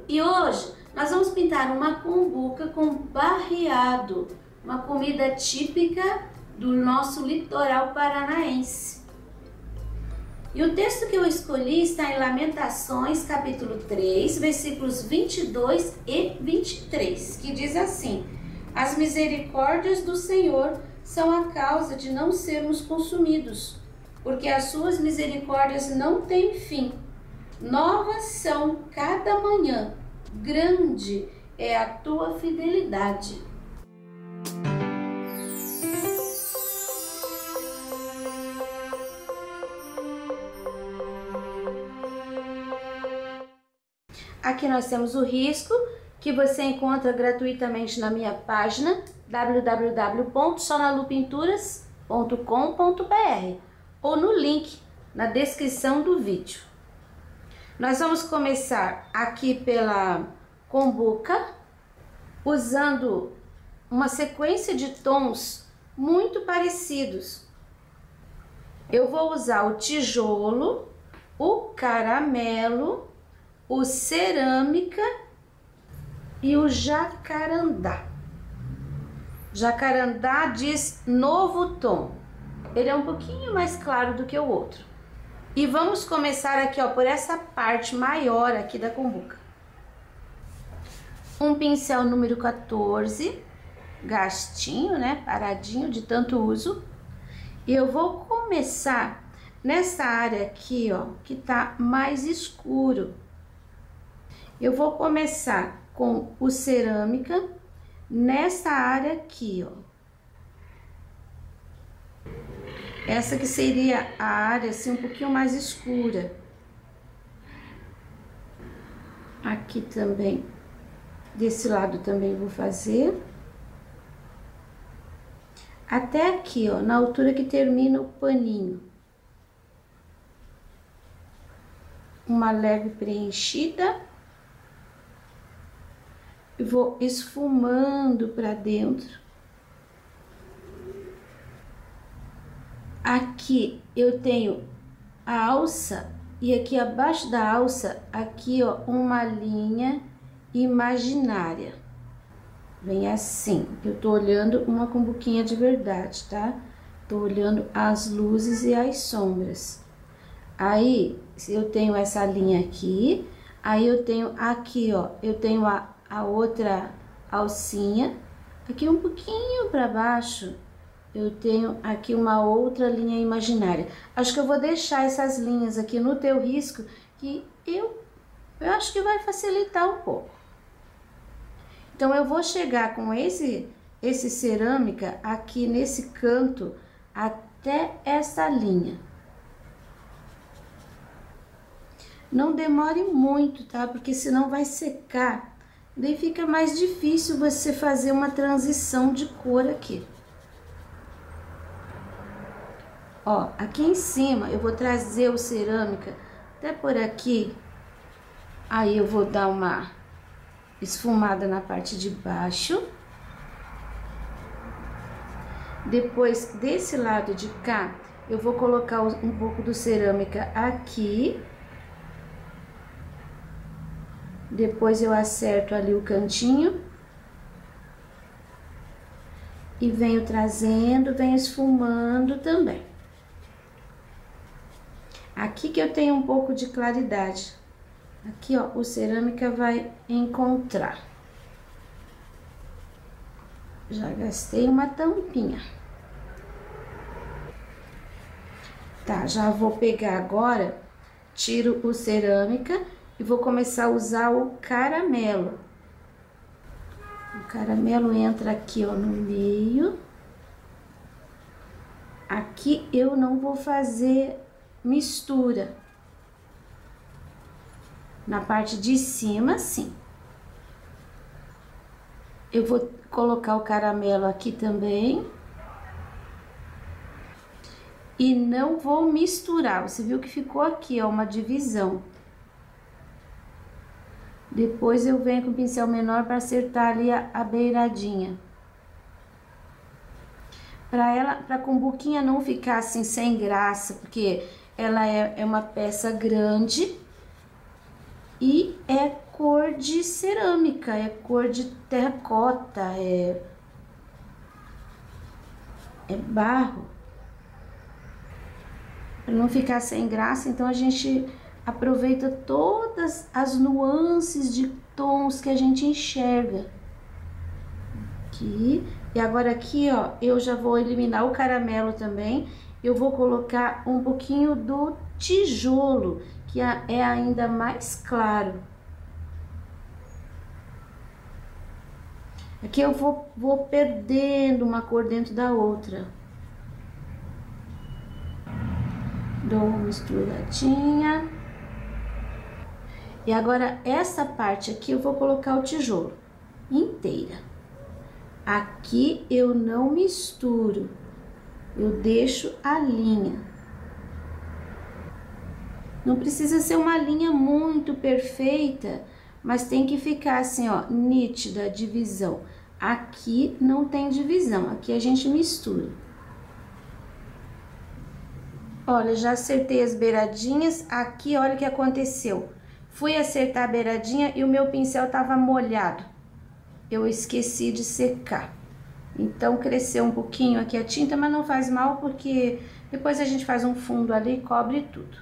E hoje nós vamos pintar uma cumbuca com barreado, uma comida típica do nosso litoral paranaense. E o texto que eu escolhi está em Lamentações, capítulo 3, versículos 22 e 23, que diz assim: as misericórdias do Senhor são a causa de não sermos consumidos, porque as suas misericórdias não têm fim. Novas são cada manhã, grande é a tua fidelidade. Aqui nós temos o risco que você encontra gratuitamente na minha página www.sonalupinturas.com.br ou no link na descrição do vídeo. Nós vamos começar aqui pela cumbuca, usando uma sequência de tons muito parecidos. Eu vou usar o tijolo, o caramelo, o cerâmica e o jacarandá. Jacarandá diz novo tom. Ele é um pouquinho mais claro do que o outro. E vamos começar aqui, ó, por essa parte maior aqui da cumbuca. Um pincel número 14, gastinho, né, paradinho de tanto uso. E eu vou começar nessa área aqui, ó, que tá mais escuro. Eu vou começar com o cerâmica nessa área aqui, ó. Essa que seria a área assim um pouquinho mais escura. Aqui também, desse lado também vou fazer. Até aqui, ó, na altura que termina o paninho. Uma leve preenchida. E vou esfumando para dentro. Aqui eu tenho a alça e aqui abaixo da alça, aqui ó, uma linha imaginária. Vem assim, eu tô olhando uma cumbuquinha de verdade, tá? Tô olhando as luzes e as sombras. Aí, eu tenho essa linha aqui, aí eu tenho aqui, ó, eu tenho a outra alcinha, aqui um pouquinho para baixo, eu tenho aqui uma outra linha imaginária. Acho que eu vou deixar essas linhas aqui no teu risco, que eu acho que vai facilitar um pouco. Então, eu vou chegar com esse cerâmica aqui nesse canto até essa linha. Não demore muito, tá? Porque senão vai secar. Daí fica mais difícil você fazer uma transição de cor aqui. Ó, aqui em cima eu vou trazer o cerâmica até por aqui. Aí eu vou dar uma esfumada na parte de baixo. Depois, desse lado de cá, eu vou colocar um pouco do cerâmica aqui. Depois eu acerto ali o cantinho. E venho trazendo, venho esfumando também. Aqui que eu tenho um pouco de claridade. Aqui, ó, o cerâmica vai encontrar. Já gastei uma tampinha. Tá, já vou pegar agora, tiro o cerâmica e vou começar a usar o caramelo. O caramelo entra aqui, ó, no meio. Aqui eu não vou fazer mistura. Na parte de cima, sim. Eu vou colocar o caramelo aqui também. E não vou misturar. Você viu que ficou aqui, ó, uma divisão. Depois eu venho com o pincel menor para acertar ali a beiradinha. Pra cumbuquinha não ficar assim sem graça, porque ela é uma peça grande e é cor de cerâmica, é cor de terracota, é barro. Para não ficar sem graça, então a gente aproveita todas as nuances de tons que a gente enxerga. Aqui. E agora aqui, ó, eu já vou eliminar o caramelo também. Eu vou colocar um pouquinho do tijolo, que é ainda mais claro. Aqui eu vou perdendo uma cor dentro da outra. Dou uma misturadinha. E agora essa parte aqui eu vou colocar o tijolo inteira. Aqui eu não misturo, eu deixo a linha. Não precisa ser uma linha muito perfeita, mas tem que ficar assim, ó, nítida a divisão. Aqui não tem divisão, aqui a gente mistura. Olha, já acertei as beiradinhas. Aqui, olha o que aconteceu. Fui acertar a beiradinha e o meu pincel tava molhado. Eu esqueci de secar. Então, cresceu um pouquinho aqui a tinta, mas não faz mal, porque depois a gente faz um fundo ali e cobre tudo.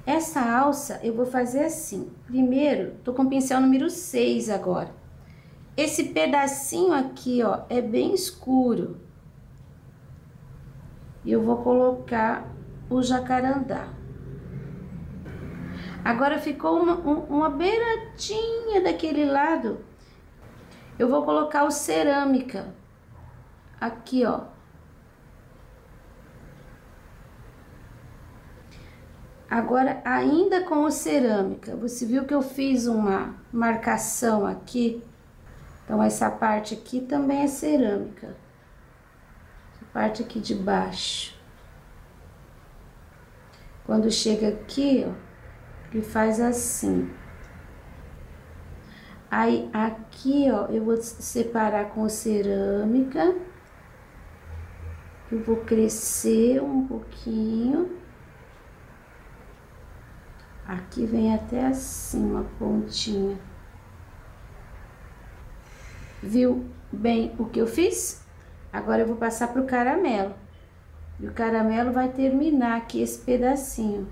Essa alça eu vou fazer assim. Primeiro, tô com o pincel número 6 agora. Esse pedacinho aqui, ó, é bem escuro. E eu vou colocar o jacarandá. Agora ficou uma beiradinha daquele lado. Eu vou colocar o cerâmica. Aqui, ó. Agora, ainda com o cerâmica, você viu que eu fiz uma marcação aqui? Então, essa parte aqui também é cerâmica. Essa parte aqui de baixo. Quando chega aqui, ó, ele faz assim. Aí, aqui, ó, eu vou separar com cerâmica. Eu vou crescer um pouquinho. Aqui vem até assim, uma pontinha. Viu bem o que eu fiz? Agora eu vou passar pro caramelo. E o caramelo vai terminar aqui esse pedacinho.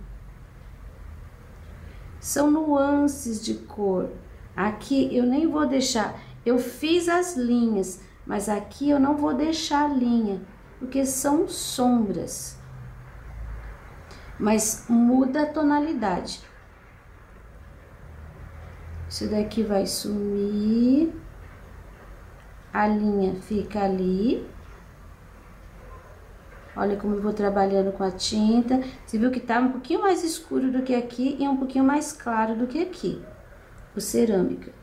São nuances de cor. Aqui eu nem vou deixar, eu fiz as linhas, mas aqui eu não vou deixar a linha, porque são sombras. Mas muda a tonalidade. Isso daqui vai sumir. A linha fica ali. Olha como eu vou trabalhando com a tinta. Você viu que tá um pouquinho mais escuro do que aqui e um pouquinho mais claro do que aqui. O cerâmica.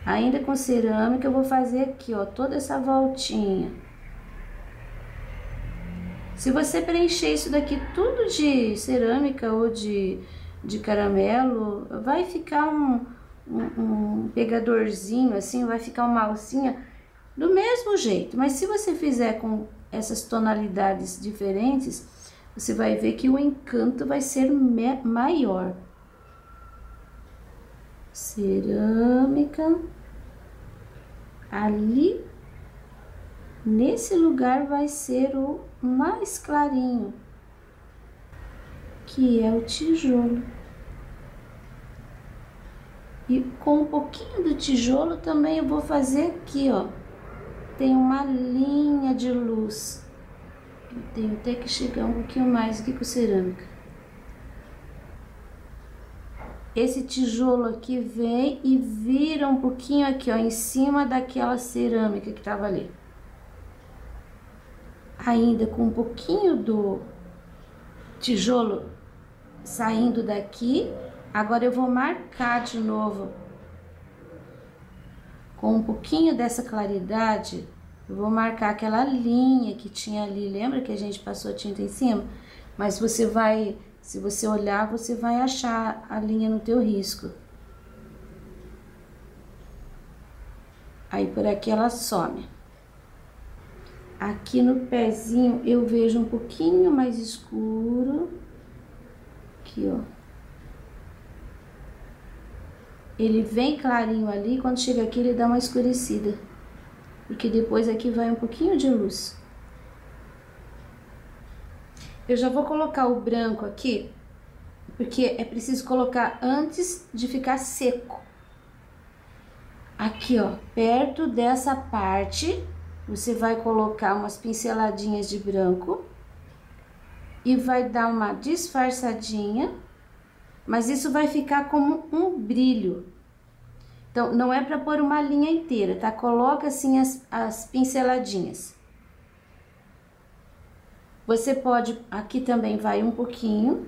Ainda com cerâmica, eu vou fazer aqui, ó, toda essa voltinha. Se você preencher isso daqui tudo de cerâmica ou de caramelo, vai ficar um pegadorzinho, assim, vai ficar uma alcinha do mesmo jeito. Mas se você fizer com essas tonalidades diferentes, você vai ver que o encanto vai ser maior. Cerâmica. Ali, nesse lugar vai ser o mais clarinho, que é o tijolo. E com um pouquinho do tijolo também eu vou fazer aqui, ó. Tem uma linha de luz. Eu tenho até que chegar um pouquinho mais aqui com cerâmica. Esse tijolo aqui vem e vira um pouquinho aqui, ó, em cima daquela cerâmica que tava ali. Ainda com um pouquinho do tijolo saindo daqui, agora eu vou marcar de novo. Com um pouquinho dessa claridade, eu vou marcar aquela linha que tinha ali. Lembra que a gente passou a tinta em cima? Mas você vai... Se você olhar, você vai achar a linha no teu risco. Aí, por aqui ela some. Aqui no pezinho, eu vejo um pouquinho mais escuro. Aqui, ó. ele vem clarinho ali, quando chega aqui ele dá uma escurecida. Porque depois aqui vai um pouquinho de luz. Eu já vou colocar o branco aqui, porque é preciso colocar antes de ficar seco. Aqui, ó, perto dessa parte, você vai colocar umas pinceladinhas de branco e vai dar uma disfarçadinha, mas isso vai ficar como um brilho. Então, não é para pôr uma linha inteira, tá? Coloca assim as pinceladinhas. Você pode, aqui também vai um pouquinho.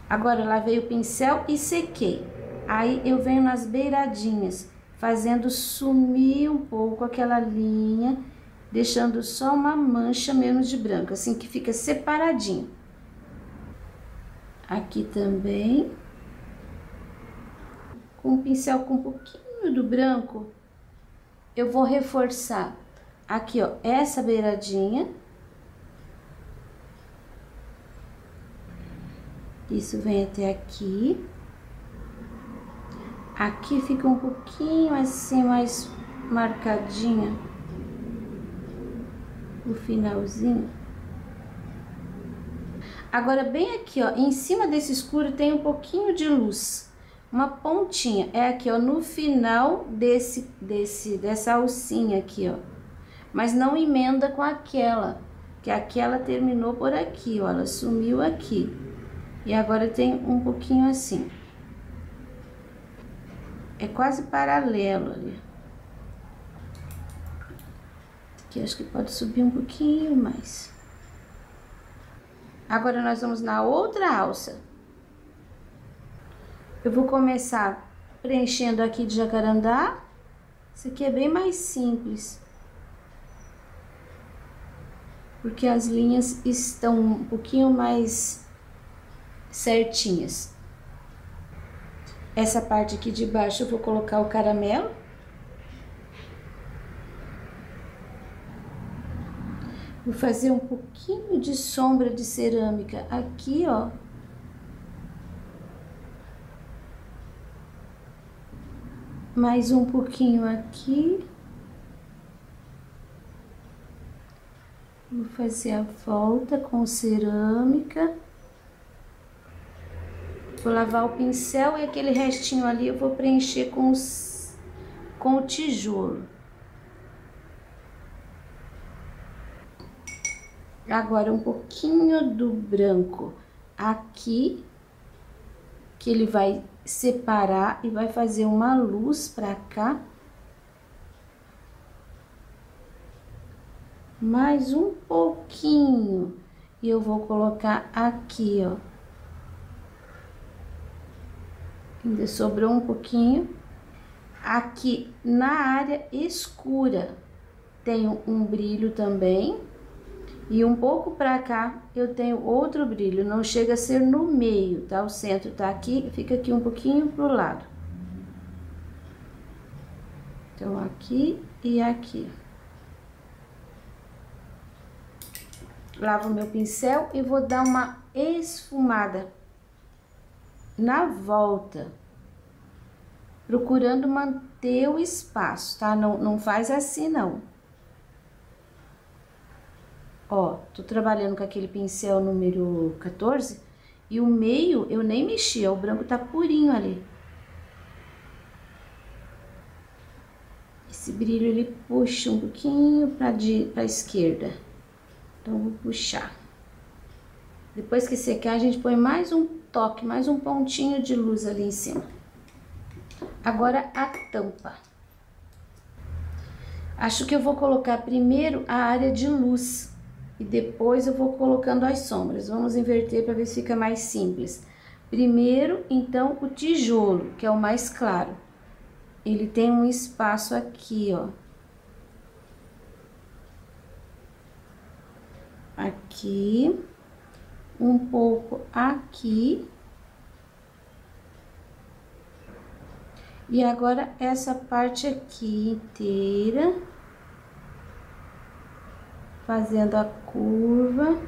Agora, lavei o pincel e sequei. Aí, eu venho nas beiradinhas, fazendo sumir um pouco aquela linha, deixando só uma mancha menos de branco, assim que fica separadinho. Aqui também. Com o pincel com um pouquinho do branco, eu vou reforçar aqui, ó, essa beiradinha. Isso vem até aqui. Aqui fica um pouquinho assim, mais marcadinha. O finalzinho. Agora, bem aqui, ó, em cima desse escuro tem um pouquinho de luz. Uma pontinha. É aqui, ó, no final dessa alcinha aqui, ó. Mas não emenda com aquela, que aquela terminou por aqui, ó. Ela sumiu aqui. E agora tem um pouquinho assim. É quase paralelo ali. Aqui acho que pode subir um pouquinho mais. Agora nós vamos na outra alça. Eu vou começar preenchendo aqui de jacarandá. Isso aqui é bem mais simples. Porque as linhas estão um pouquinho mais certinhas. Essa parte aqui de baixo eu vou colocar o caramelo. Vou fazer um pouquinho de sombra de cerâmica aqui, ó. Mais um pouquinho aqui. Vou fazer a volta com cerâmica. Vou lavar o pincel e aquele restinho ali eu vou preencher com o tijolo. Agora um pouquinho do branco aqui, que ele vai separar e vai fazer uma luz pra cá. Mais um pouquinho e eu vou colocar aqui, ó. Ainda sobrou um pouquinho. Aqui na área escura tenho um brilho também. E um pouco pra cá eu tenho outro brilho. Não chega a ser no meio, tá? O centro tá aqui, fica aqui um pouquinho pro lado. Então, aqui e aqui. Lavo meu pincel e vou dar uma esfumada na volta, procurando manter o espaço, tá? Não faz assim, não. Ó, tô trabalhando com aquele pincel número 14 e o meio eu nem mexi, ó, o branco tá purinho ali. Esse brilho ele puxa um pouquinho pra esquerda. Então, vou puxar. Depois que secar, a gente põe mais um toque, mais um pontinho de luz ali em cima. Agora, a tampa. Acho que eu vou colocar primeiro a área de luz e depois eu vou colocando as sombras. Vamos inverter para ver se fica mais simples. Primeiro, então, o tijolo, que é o mais claro. Ele tem um espaço aqui, ó. Aqui, um pouco aqui. E agora, essa parte aqui inteira, fazendo a curva.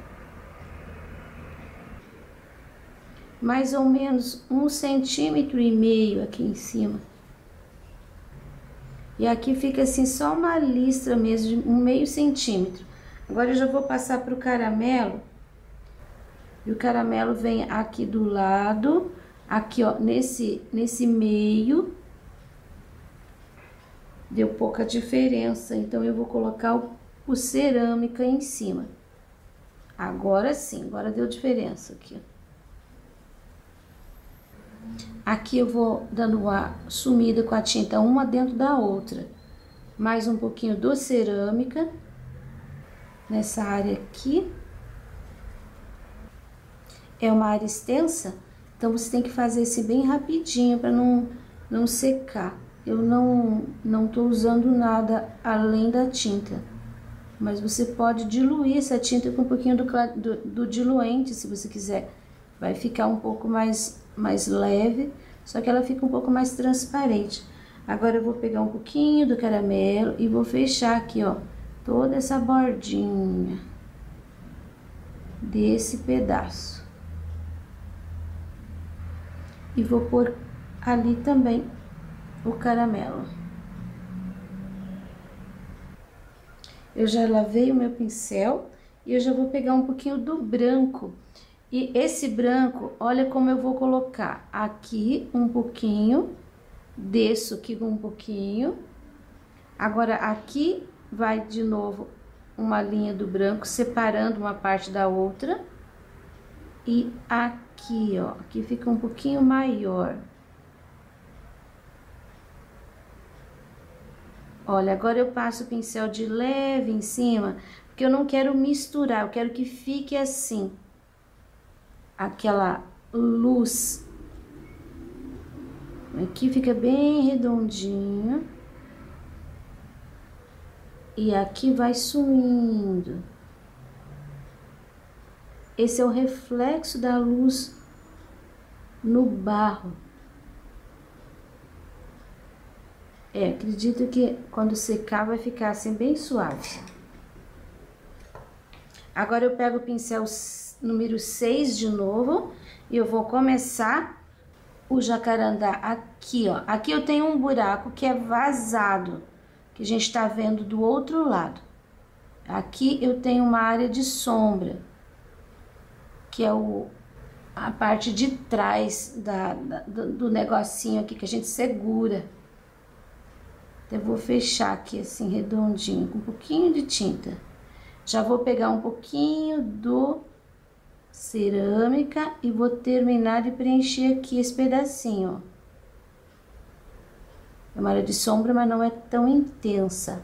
mais ou menos 1,5 centímetros aqui em cima. E aqui fica assim só uma listra mesmo, de 1/2 centímetro. Agora eu já vou passar pro caramelo. E o caramelo vem aqui do lado, aqui ó, nesse meio. Deu pouca diferença, então eu vou colocar o cerâmica em cima. Agora sim, agora deu diferença aqui. Aqui eu vou dando uma sumida com a tinta uma dentro da outra. Mais um pouquinho do cerâmica nessa área aqui. É uma área extensa, então você tem que fazer esse bem rapidinho para não secar. Eu não tô usando nada além da tinta, mas você pode diluir essa tinta com um pouquinho do diluente, se você quiser. Vai ficar um pouco mais leve, só que ela fica um pouco mais transparente. Agora eu vou pegar um pouquinho do caramelo e vou fechar aqui, ó, toda essa bordinha desse pedaço. E vou pôr ali também o caramelo. Eu já lavei o meu pincel e eu já vou pegar um pouquinho do branco. E esse branco, olha como eu vou colocar aqui um pouquinho, desço aqui um pouquinho. Agora aqui vai de novo uma linha do branco separando uma parte da outra. E aqui, ó, aqui fica um pouquinho maior. Olha, agora eu passo o pincel de leve em cima, porque eu não quero misturar, eu quero que fique assim. Aquela luz. Aqui fica bem redondinho. E aqui vai sumindo. Esse é o reflexo da luz no barro. Acredito que quando secar vai ficar assim bem suave. Agora eu pego o pincel número 6 de novo e eu vou começar o jacarandá aqui, ó. Aqui eu tenho um buraco que é vazado, que a gente tá vendo do outro lado. Aqui eu tenho uma área de sombra, que é a parte de trás do negocinho aqui que a gente segura. Eu vou fechar aqui assim redondinho, com um pouquinho de tinta. Já vou pegar um pouquinho do cerâmica e vou terminar de preencher aqui esse pedacinho, ó. É uma área de sombra, mas não é tão intensa.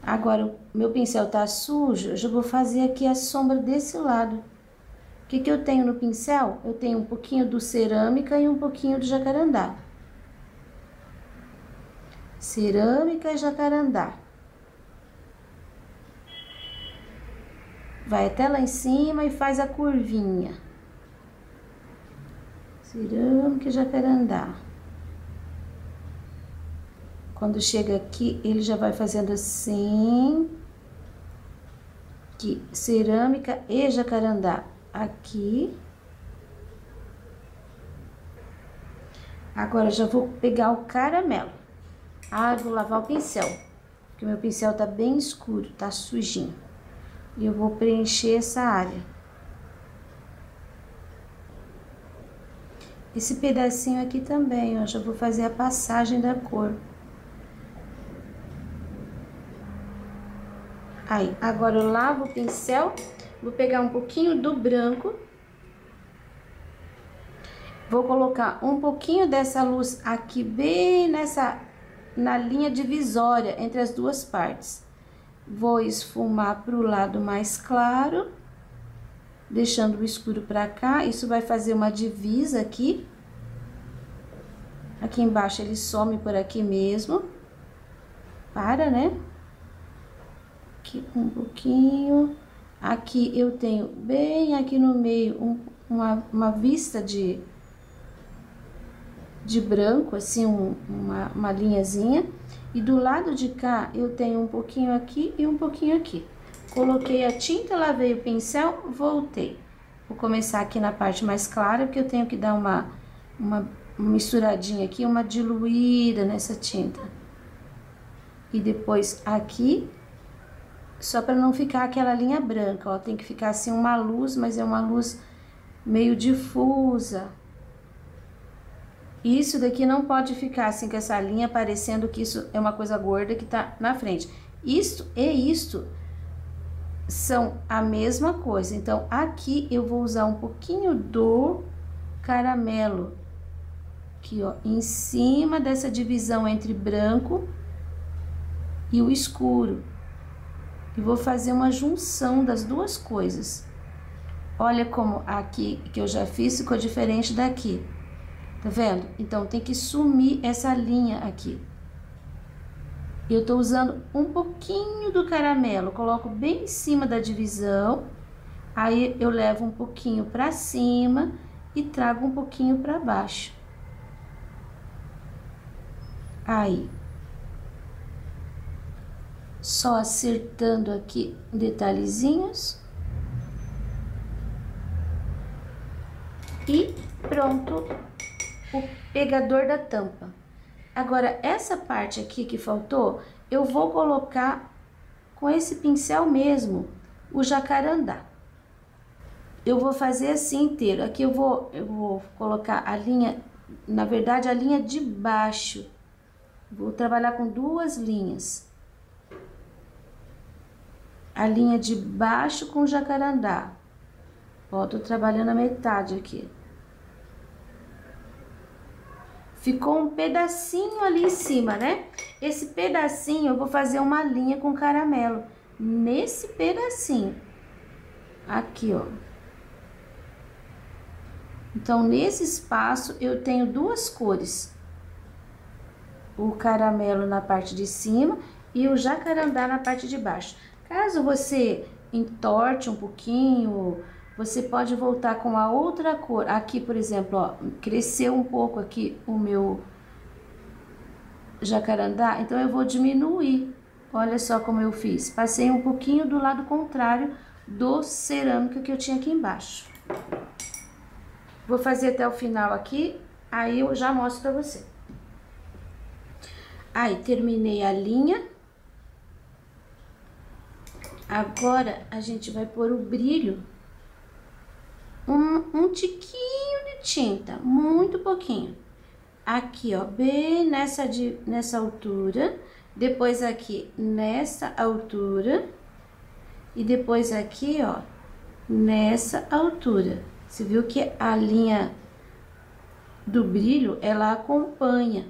Agora, o meu pincel tá sujo, eu já vou fazer aqui a sombra desse lado. O que que eu tenho no pincel? Eu tenho um pouquinho do cerâmica e um pouquinho do jacarandá. Cerâmica e jacarandá. Vai até lá em cima e faz a curvinha. Cerâmica e jacarandá. Quando chega aqui, ele já vai fazendo assim. Aqui, cerâmica e jacarandá. Aqui. Agora, já vou pegar o caramelo. Ah, eu vou lavar o pincel, porque o meu pincel tá bem escuro, tá sujinho. E eu vou preencher essa área. Esse pedacinho aqui também, ó, já vou fazer a passagem da cor. Aí, agora eu lavo o pincel, vou pegar um pouquinho do branco. Vou colocar um pouquinho dessa luz aqui bem na linha divisória entre as duas partes. Vou esfumar para o lado mais claro, deixando o escuro para cá. Isso vai fazer uma divisa aqui. Aqui embaixo ele some por aqui mesmo. Né? Aqui um pouquinho. Aqui eu tenho bem aqui no meio uma vista de branco, assim, uma linhazinha. E do lado de cá, eu tenho um pouquinho aqui e um pouquinho aqui. Coloquei a tinta, lavei o pincel, voltei. Vou começar aqui na parte mais clara, porque eu tenho que dar uma misturadinha aqui, uma diluída nessa tinta. E depois aqui, só para não ficar aquela linha branca, ó, tem que ficar assim uma luz, mas é uma luz meio difusa. Isso daqui não pode ficar assim com essa linha parecendo que isso é uma coisa gorda que tá na frente. Isto e isto são a mesma coisa. Então, aqui eu vou usar um pouquinho do caramelo, aqui ó, em cima dessa divisão entre branco e o escuro. E vou fazer uma junção das duas coisas. Olha como aqui que eu já fiz ficou diferente daqui. Tá vendo? Então, tem que sumir essa linha aqui. Eu tô usando um pouquinho do caramelo, coloco bem em cima da divisão, aí eu levo um pouquinho pra cima e trago um pouquinho pra baixo. Aí. Só acertando aqui detalhezinhos. E pronto. O pegador da tampa. Agora, essa parte aqui que faltou, eu vou colocar com esse pincel mesmo, o jacarandá. Eu vou fazer assim inteiro. Aqui eu vou colocar a linha, na verdade, a linha de baixo. Vou trabalhar com duas linhas. A linha de baixo com jacarandá. Ó, tô trabalhando a metade aqui. Ficou um pedacinho ali em cima, né? Esse pedacinho eu vou fazer uma linha com caramelo. Nesse pedacinho. Aqui, ó. Então, nesse espaço, eu tenho duas cores. O caramelo na parte de cima e o jacarandá na parte de baixo. Caso você entorte um pouquinho, você pode voltar com a outra cor. Aqui, por exemplo, ó, cresceu um pouco aqui o meu jacarandá, então eu vou diminuir. Olha só como eu fiz. Passei um pouquinho do lado contrário do cerâmica que eu tinha aqui embaixo. Vou fazer até o final aqui, aí eu já mostro pra você. Aí, terminei a linha. Agora, a gente vai pôr o brilho. Um tiquinho de tinta, muito pouquinho. Aqui, ó, bem nessa altura. Depois aqui, nessa altura. E depois aqui, ó, nessa altura. Você viu que a linha do brilho, ela acompanha.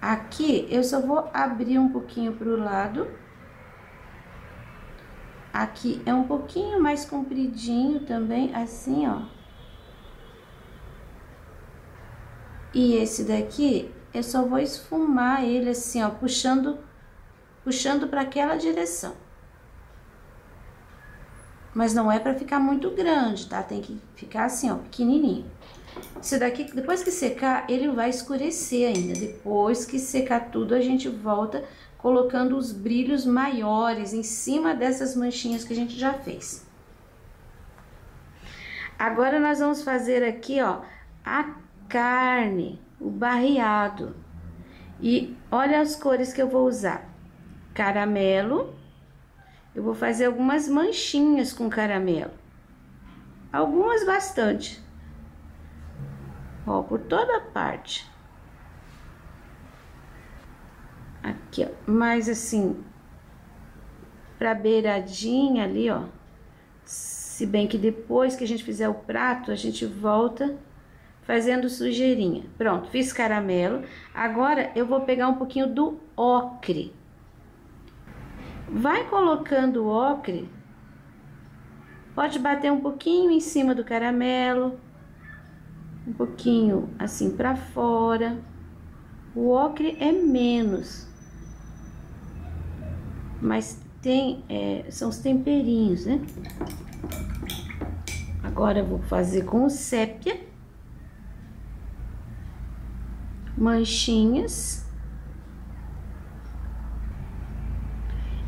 Aqui, eu só vou abrir um pouquinho pro lado. Aqui é um pouquinho mais compridinho também, assim, ó. E esse daqui, eu só vou esfumar ele assim, ó, puxando para aquela direção. Mas não é para ficar muito grande, tá? Tem que ficar assim, ó, pequenininho. Esse daqui, depois que secar, ele vai escurecer ainda. Depois que secar tudo, a gente volta colocando os brilhos maiores em cima dessas manchinhas que a gente já fez. Agora, nós vamos fazer aqui, ó, a carne, o barreado. E olha as cores que eu vou usar. Caramelo. Eu vou fazer algumas manchinhas com caramelo. Algumas bastante. Ó, por toda a parte. Aqui, ó, mais assim, pra beiradinha ali, ó. Se bem que depois que a gente fizer o prato, a gente volta fazendo sujeirinha. Pronto, fiz caramelo. Agora, eu vou pegar um pouquinho do ocre. Vai colocando o ocre. Pode bater um pouquinho em cima do caramelo. Um pouquinho assim pra fora. O ocre é menos. Mas tem, são os temperinhos, né? Agora eu vou fazer com o sépia. Manchinhas.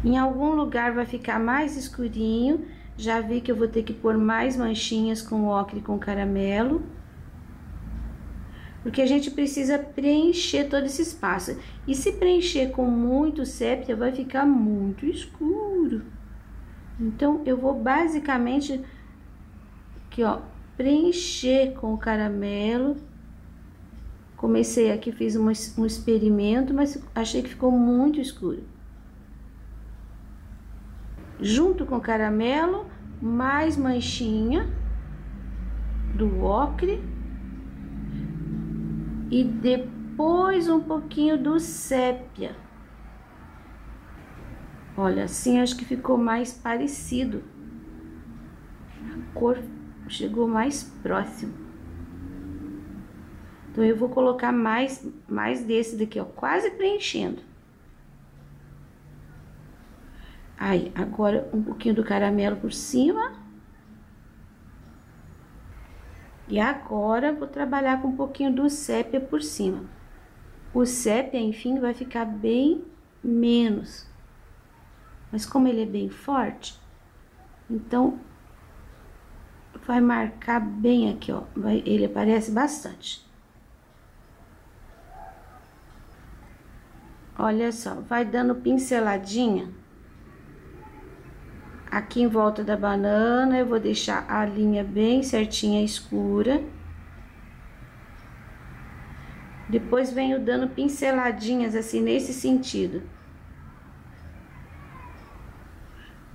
Em algum lugar vai ficar mais escurinho. Já vi que eu vou ter que pôr mais manchinhas com ocre e com caramelo. Porque a gente precisa preencher todo esse espaço. E se preencher com muito sépia, vai ficar muito escuro. Então, eu vou basicamente aqui, ó, preencher com o caramelo. Comecei aqui, fiz um experimento, mas achei que ficou muito escuro. Junto com o caramelo, mais manchinha do ocre. E depois um pouquinho do sépia. Olha, assim acho que ficou mais parecido. A cor chegou mais próximo. Então, eu vou colocar mais desse daqui, ó, quase preenchendo. Aí, agora um pouquinho do caramelo por cima. E agora, vou trabalhar com um pouquinho do sépia por cima. O sépia, enfim, vai ficar bem menos. Mas como ele é bem forte, então, vai marcar bem aqui, ó. Ele aparece bastante. Olha só, vai dando pinceladinha. Aqui em volta da banana, eu vou deixar a linha bem certinha, escura. Depois venho dando pinceladinhas assim, nesse sentido.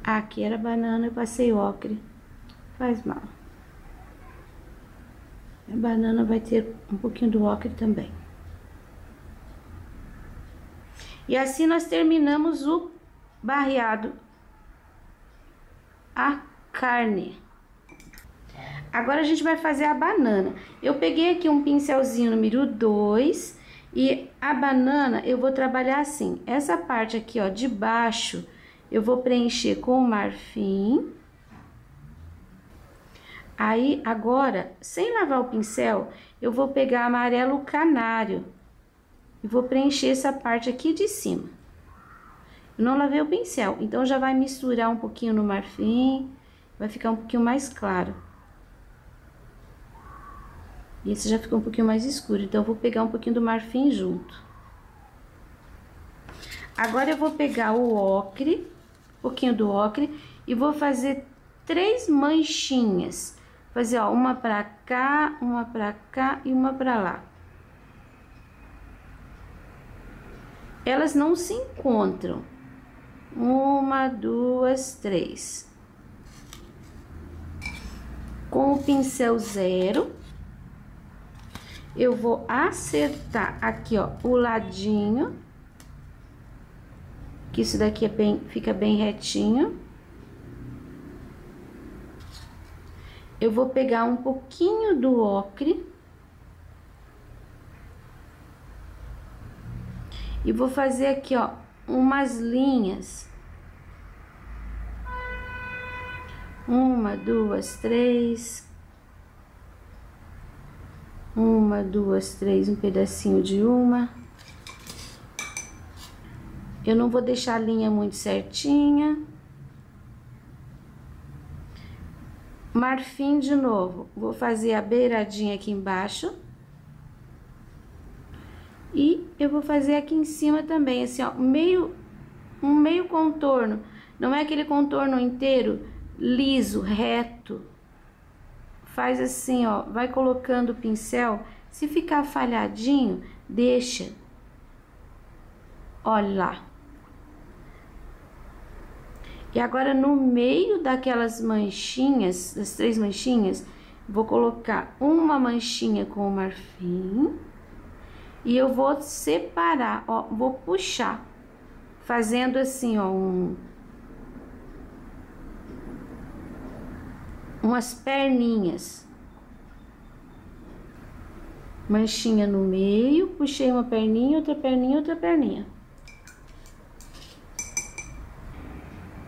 Aqui era banana, eu passei ocre. Faz mal. A banana vai ter um pouquinho do ocre também. E assim nós terminamos o barreado. A carne. Agora a gente vai fazer a banana. Eu peguei aqui um pincelzinho número 2 e a banana eu vou trabalhar assim. Essa parte aqui, ó, de baixo, eu vou preencher com marfim. Aí, agora, sem lavar o pincel, eu vou pegar amarelo canário e vou preencher essa parte aqui de cima. Eu não lavei o pincel, então já vai misturar um pouquinho no marfim, vai ficar um pouquinho mais claro. E esse já ficou um pouquinho mais escuro, então eu vou pegar um pouquinho do marfim junto. Agora eu vou pegar o ocre, um pouquinho do ocre, e vou fazer 3 manchinhas. Fazer, ó, uma pra cá e uma pra lá. Elas não se encontram. 1, 2, 3. Com o pincel 0, eu vou acertar aqui, ó, o ladinho, que isso daqui é fica bem retinho. Eu vou pegar um pouquinho do ocre e vou fazer aqui, ó, umas linhas. 1, 2, 3. 1, 2, 3, um pedacinho de uma. Eu não vou deixar a linha muito certinha. Marfim de novo. Vou fazer a beiradinha aqui embaixo. E eu vou fazer aqui em cima também, assim, ó, um meio contorno. Não é aquele contorno inteiro liso, reto. Faz assim, ó, vai colocando o pincel. Se ficar falhadinho, deixa. Olha lá. E agora, no meio daquelas manchinhas, das 3 manchinhas, vou colocar uma manchinha com o marfim. E eu vou separar, ó, vou puxar, fazendo assim, ó, umas perninhas. Manchinha no meio, puxei uma perninha, outra perninha, outra perninha.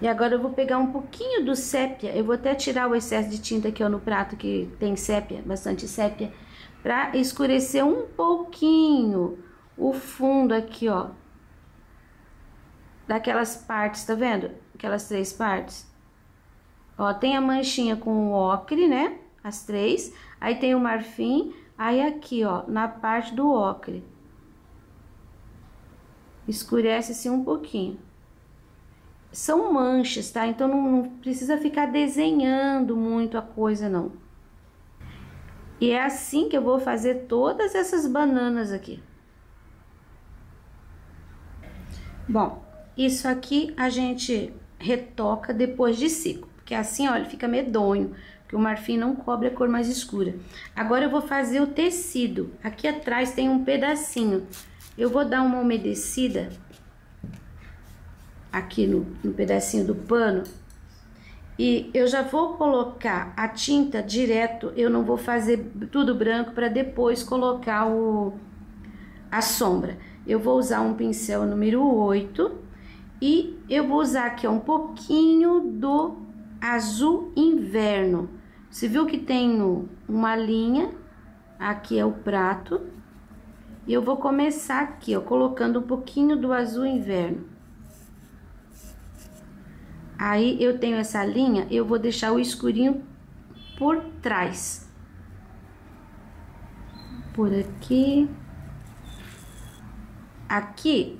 E agora eu vou pegar um pouquinho do sépia, eu vou até tirar o excesso de tinta aqui, ó, no prato que tem sépia, bastante sépia, pra escurecer um pouquinho o fundo aqui, ó, daquelas partes, tá vendo? Aquelas 3 partes. Ó, tem a manchinha com o ocre, né? As três. Aí tem o marfim. Aí aqui, ó, na parte do ocre. Escurece-se um pouquinho. São manchas, tá? Então não precisa ficar desenhando muito a coisa, não. E é assim que eu vou fazer todas essas bananas aqui. Bom, isso aqui a gente retoca depois de seco, porque assim, ó, ele fica medonho, porque o marfim não cobre a cor mais escura. Agora eu vou fazer o tecido. Aqui atrás tem um pedacinho. Eu vou dar uma umedecida aqui no pedacinho do pano. E eu já vou colocar a tinta direto, eu não vou fazer tudo branco para depois colocar a sombra. Eu vou usar um pincel número 8 e eu vou usar aqui ó, um pouquinho do azul inverno. Você viu que tem uma linha, aqui é o prato. E eu vou começar aqui, ó, colocando um pouquinho do azul inverno. Aí, eu tenho essa linha, eu vou deixar o escurinho por trás. Por aqui. Aqui,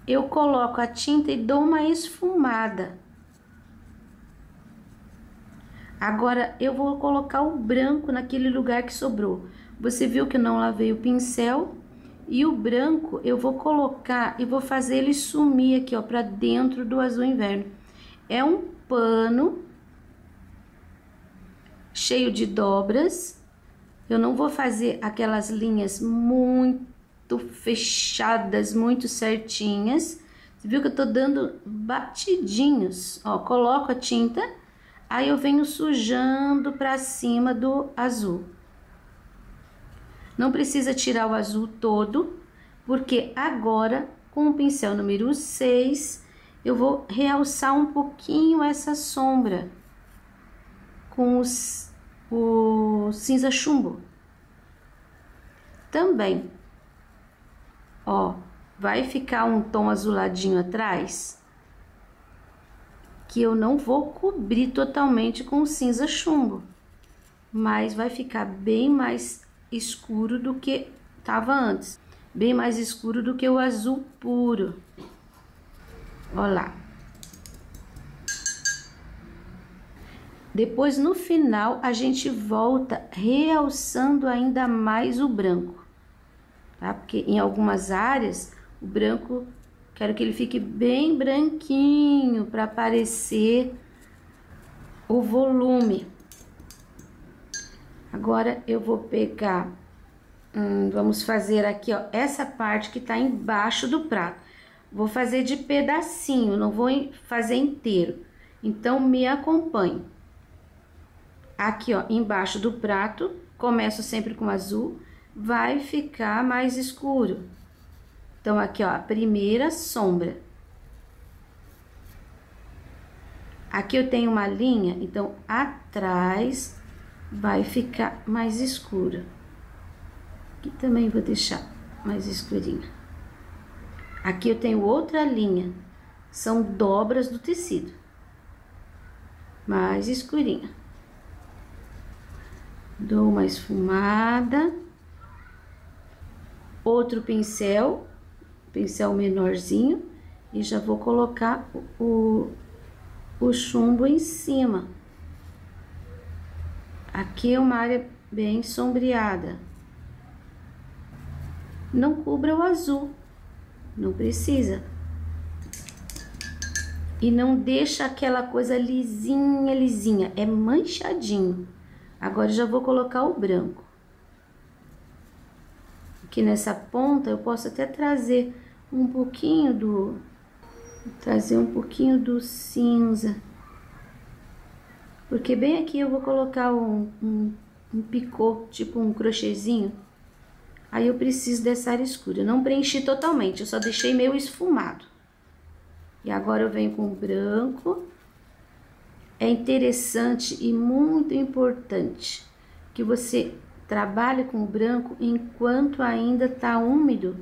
eu coloco a tinta e dou uma esfumada. Agora, eu vou colocar o branco naquele lugar que sobrou. Você viu que eu não lavei o pincel? E o branco, eu vou colocar e vou fazer ele sumir aqui, ó, pra dentro do azul inverno. É um pano cheio de dobras. Eu não vou fazer aquelas linhas muito fechadas, muito certinhas. Você viu que eu tô dando batidinhos. Ó, coloco a tinta, aí eu venho sujando pra cima do azul. Não precisa tirar o azul todo, porque agora, com o pincel número 6... eu vou realçar um pouquinho essa sombra com o cinza chumbo. Também, ó, vai ficar um tom azuladinho atrás, que eu não vou cobrir totalmente com o cinza chumbo, mas vai ficar bem mais escuro do que tava antes, bem mais escuro do que o azul puro. Olha lá. Depois, no final, a gente volta realçando ainda mais o branco, tá? Porque em algumas áreas, o branco, quero que ele fique bem branquinho para aparecer o volume. Agora, eu vou pegar, vamos fazer aqui, ó, essa parte que tá embaixo do prato. Vou fazer de pedacinho, não vou fazer inteiro. Então, me acompanhe. Aqui, ó, embaixo do prato, começo sempre com azul, vai ficar mais escuro. Então, aqui, ó, a primeira sombra. Aqui eu tenho uma linha, então, atrás vai ficar mais escuro. Aqui também vou deixar mais escurinho. Aqui eu tenho outra linha, são dobras do tecido, mais escurinha. Dou uma esfumada, outro pincel menorzinho, e já vou colocar o chumbo em cima. Aqui é uma área bem sombreada. Não cubra o azul. Não precisa. E não deixa aquela coisa lisinha, lisinha. É manchadinho. Agora eu já vou colocar o branco. Aqui nessa ponta eu posso até trazer um pouquinho do... cinza. Porque bem aqui eu vou colocar um picô, tipo um crochêzinho. Aí eu preciso dessa área escura. Eu não preenchi totalmente, eu só deixei meio esfumado. E agora eu venho com o branco. É interessante e muito importante que você trabalhe com o branco enquanto ainda tá úmido,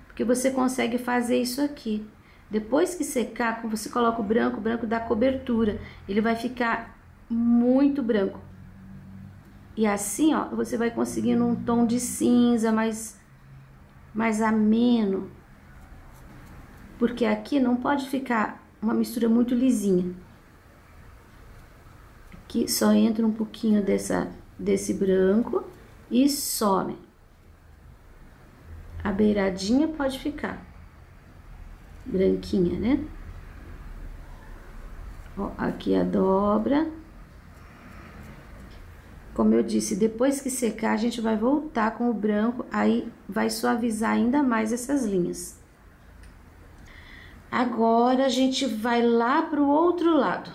porque você consegue fazer isso aqui. Depois que secar, você coloca o branco dá cobertura. Ele vai ficar muito branco. E assim, ó, você vai conseguindo um tom de cinza mais ameno. Porque aqui não pode ficar uma mistura muito lisinha. Aqui só entra um pouquinho desse branco e some. A beiradinha pode ficar branquinha, né? Ó, aqui a dobra. Como eu disse, depois que secar, a gente vai voltar com o branco, aí vai suavizar ainda mais essas linhas. Agora, a gente vai lá pro outro lado.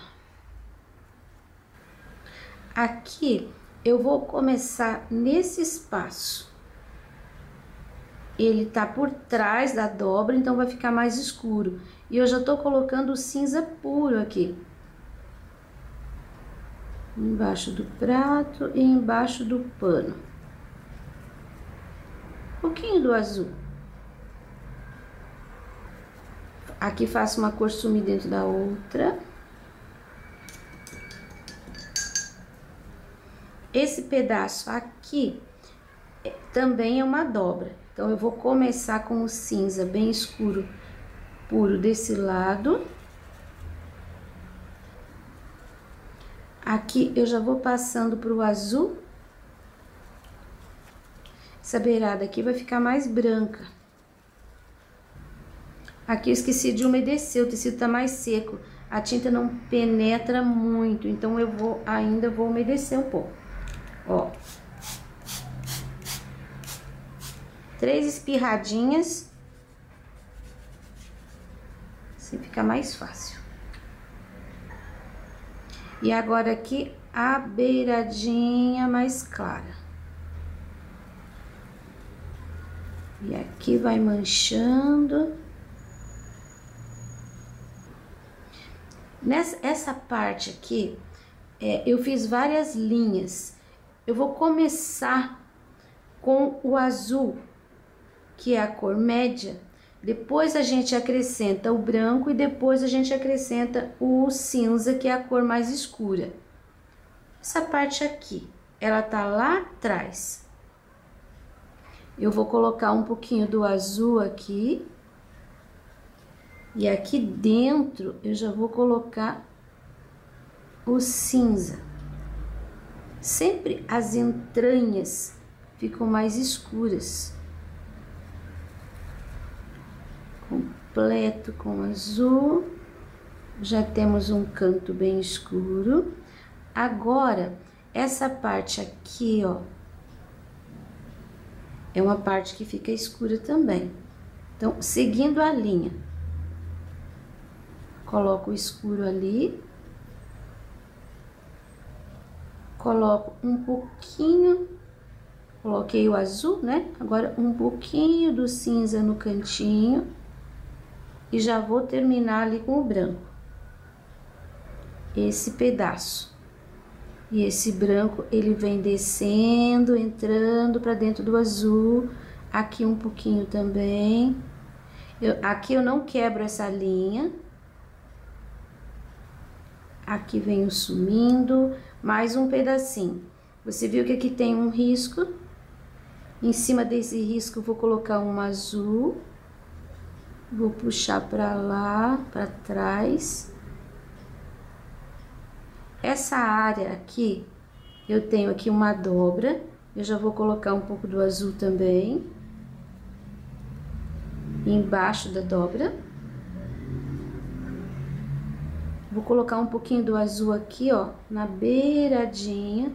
Aqui, eu vou começar nesse espaço. Ele tá por trás da dobra, então vai ficar mais escuro. E eu já tô colocando o cinza puro aqui. Embaixo do prato e embaixo do pano. Um pouquinho do azul. Aqui faço uma cor sumir dentro da outra. Esse pedaço aqui também é uma dobra. Então, eu vou começar com o cinza bem escuro, puro desse lado. Aqui, eu já vou passando pro azul. Essa beirada aqui vai ficar mais branca. Aqui eu esqueci de umedecer, o tecido tá mais seco. A tinta não penetra muito, então eu ainda vou umedecer um pouco. Ó. 3 espirradinhas. Assim fica mais fácil. E agora aqui a beiradinha mais clara. E aqui vai manchando. Essa parte aqui, eu fiz várias linhas. Eu vou começar com o azul, que é a cor média. Depois a gente acrescenta o branco e depois a gente acrescenta o cinza, que é a cor mais escura. Essa parte aqui, ela tá lá atrás. Eu vou colocar um pouquinho do azul aqui. E aqui dentro eu já vou colocar o cinza. Sempre as entranhas ficam mais escuras. Completo com azul. Já temos um canto bem escuro. Agora, essa parte aqui, ó, é uma parte que fica escura também. Então, seguindo a linha, coloco o escuro ali. Coloco um pouquinho, coloquei o azul, né? Agora, um pouquinho do cinza no cantinho. E já vou terminar ali com o branco. Esse pedaço. E esse branco, ele vem descendo, entrando pra dentro do azul. Aqui um pouquinho também. Aqui eu não quebro essa linha. Aqui venho sumindo. Mais um pedacinho. Você viu que aqui tem um risco. Em cima desse risco eu vou colocar um azul. Vou puxar pra lá, pra trás. Essa área aqui, eu tenho aqui uma dobra. Eu já vou colocar um pouco do azul também. Embaixo da dobra. Vou colocar um pouquinho do azul aqui, ó, na beiradinha.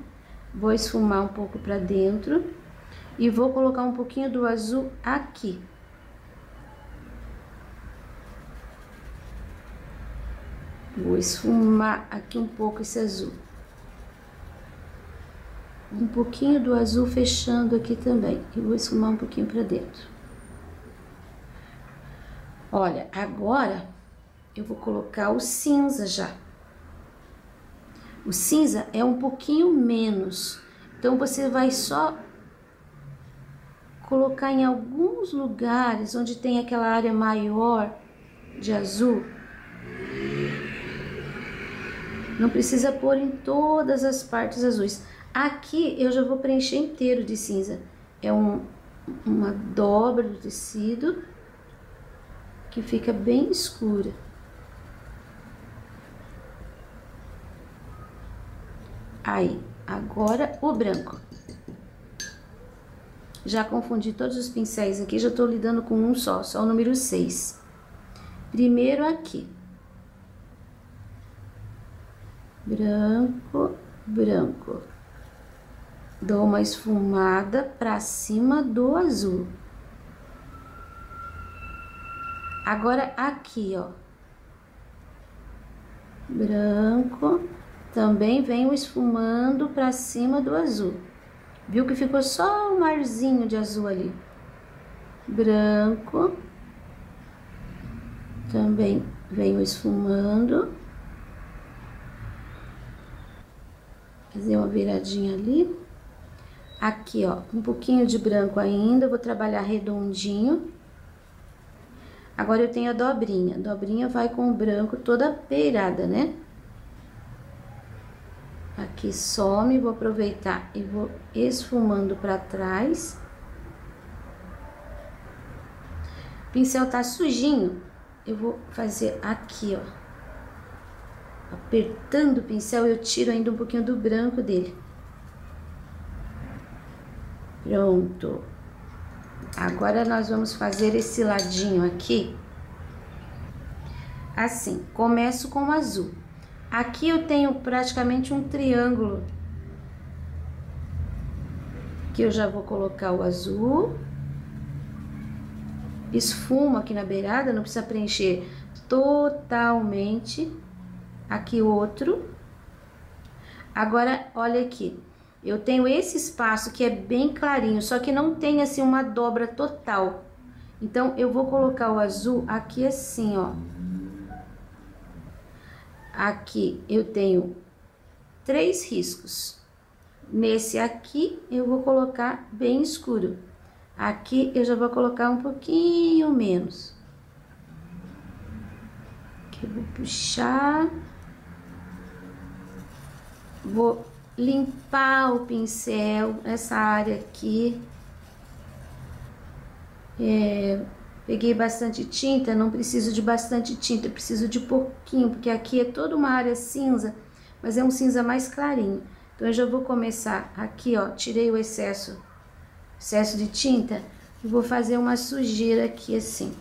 Vou esfumar um pouco pra dentro. E vou colocar um pouquinho do azul aqui. Vou esfumar aqui um pouco esse azul. Um pouquinho do azul fechando aqui também. E vou esfumar um pouquinho pra dentro. Olha, agora eu vou colocar o cinza já. O cinza é um pouquinho menos. Então, você vai só colocar em alguns lugares onde tem aquela área maior de azul. Não precisa pôr em todas as partes azuis. Aqui eu já vou preencher inteiro de cinza. É uma dobra do tecido que fica bem escura. Aí, agora o branco. Já confundi todos os pincéis aqui, já tô lidando com um só o número 6. Primeiro aqui. Branco, branco. Dou uma esfumada pra cima do azul. Agora aqui, ó. Branco, também venho esfumando pra cima do azul. Viu que ficou só um marzinho de azul ali. Branco. Também venho esfumando. Fazer uma viradinha ali. Aqui, ó, um pouquinho de branco ainda, vou trabalhar redondinho. Agora eu tenho a dobrinha. A dobrinha vai com o branco toda beirada, né? Aqui some, vou aproveitar e vou esfumando pra trás. O pincel tá sujinho, eu vou fazer aqui, ó. Apertando o pincel, eu tiro ainda um pouquinho do branco dele. Pronto. Agora nós vamos fazer esse ladinho aqui. Assim, começo com o azul. Aqui eu tenho praticamente um triângulo. Que eu já vou colocar o azul. Esfumo aqui na beirada, não precisa preencher totalmente. Aqui outro. Agora, olha aqui. Eu tenho esse espaço que é bem clarinho, só que não tem assim uma dobra total. Então, eu vou colocar o azul aqui assim, ó. Aqui eu tenho 3 riscos. Nesse aqui eu vou colocar bem escuro. Aqui eu já vou colocar um pouquinho menos. Aqui eu vou puxar. Vou limpar o pincel, essa área aqui. Peguei bastante tinta, não preciso de bastante tinta, preciso de pouquinho, porque aqui é toda uma área cinza, mas é um cinza mais clarinho. Então, eu já vou começar aqui, ó, tirei o excesso de tinta e vou fazer uma sujeira aqui assim.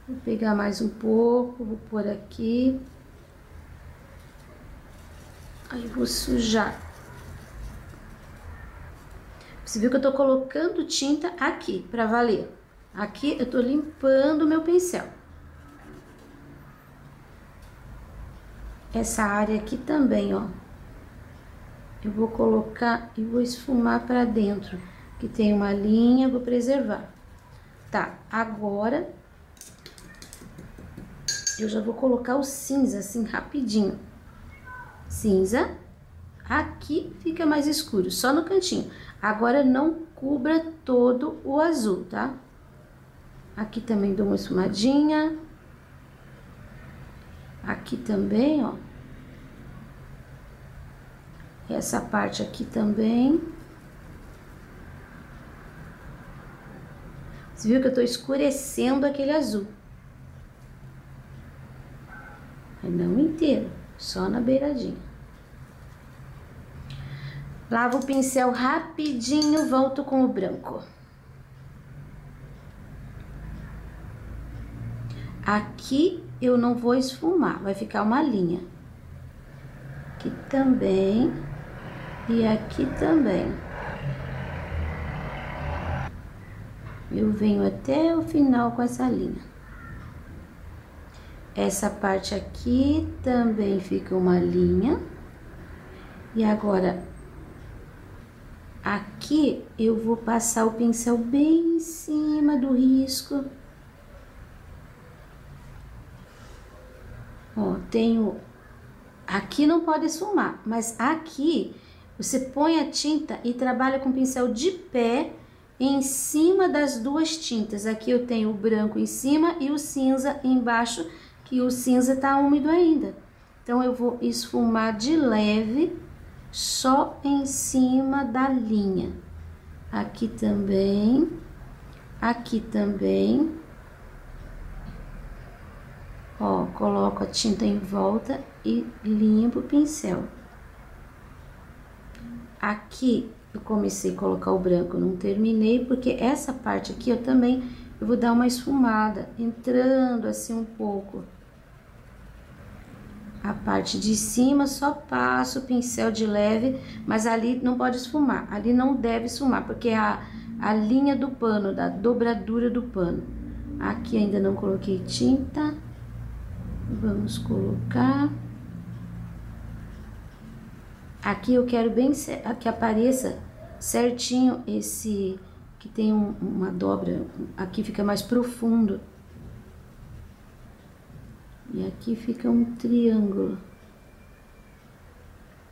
Vou pegar mais um pouco, vou pôr aqui. Aí, vou sujar. Você viu que eu tô colocando tinta aqui, pra valer. Aqui eu tô limpando o meu pincel. Essa área aqui também, ó. Eu vou colocar e vou esfumar pra dentro. Que tem uma linha, vou preservar. Tá, agora eu já vou colocar o cinza assim rapidinho. Cinza. Aqui fica mais escuro, só no cantinho. Agora não cubra todo o azul, tá? Aqui também dou uma esfumadinha. Aqui também, ó. Essa parte aqui também. Você viu que eu tô escurecendo aquele azul. Mas não inteiro, só na beiradinha. Lavo o pincel rapidinho, volto com o branco. Aqui eu não vou esfumar, vai ficar uma linha. Aqui também. E aqui também. Eu venho até o final com essa linha. Essa parte aqui também fica uma linha. E agora, aqui eu vou passar o pincel bem em cima do risco. Ó, tenho... Aqui não pode esfumar, mas aqui você põe a tinta e trabalha com o pincel de pé em cima das duas tintas. Aqui eu tenho o branco em cima e o cinza embaixo, que o cinza tá úmido ainda. Então, eu vou esfumar de leve, só em cima da linha. Aqui também, aqui também. Ó, coloco a tinta em volta e limpo o pincel. Aqui, eu comecei a colocar o branco, não terminei, porque essa parte aqui eu também vou dar uma esfumada, entrando assim um pouco. A parte de cima só passo o pincel de leve, mas ali não pode esfumar, ali não deve esfumar, porque é a linha do pano, da dobradura do pano. Aqui ainda não coloquei tinta, vamos colocar. Aqui eu quero bem que apareça certinho esse, que tem uma dobra, aqui fica mais profundo. E aqui fica um triângulo.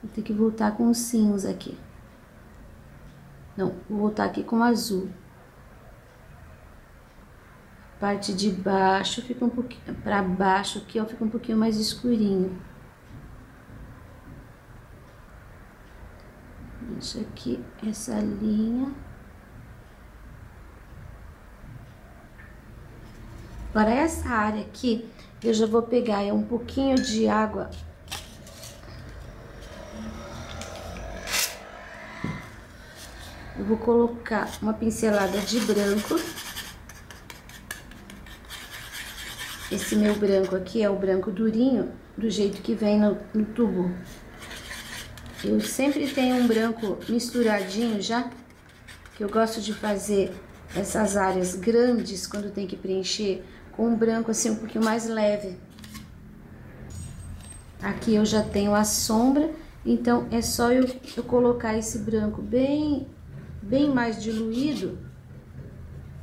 Vou ter que voltar com o cinza aqui. Não, vou voltar aqui com o azul. A parte de baixo fica um pouquinho, pra baixo aqui, ó, fica um pouquinho mais escurinho. Isso aqui, essa linha. Agora, essa área aqui, eu já vou pegar um pouquinho de água. Eu vou colocar uma pincelada de branco. Esse meu branco aqui é o branco durinho, do jeito que vem no tubo. Eu sempre tenho um branco misturadinho já, que eu gosto de fazer essas áreas grandes, quando tem que preencher, com um branco assim um pouquinho mais leve. Aqui eu já tenho a sombra, então é só eu colocar esse branco bem mais diluído,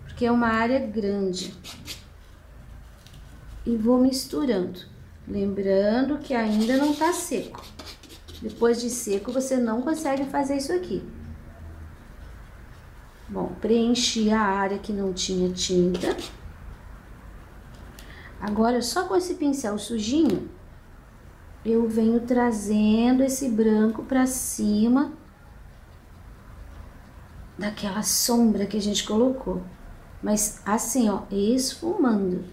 porque é uma área grande. E vou misturando, lembrando que ainda não tá seco. Depois de seco, você não consegue fazer isso aqui. Bom, preenchi a área que não tinha tinta. Agora, só com esse pincel sujinho, eu venho trazendo esse branco pra cima daquela sombra que a gente colocou. Mas assim, ó, esfumando.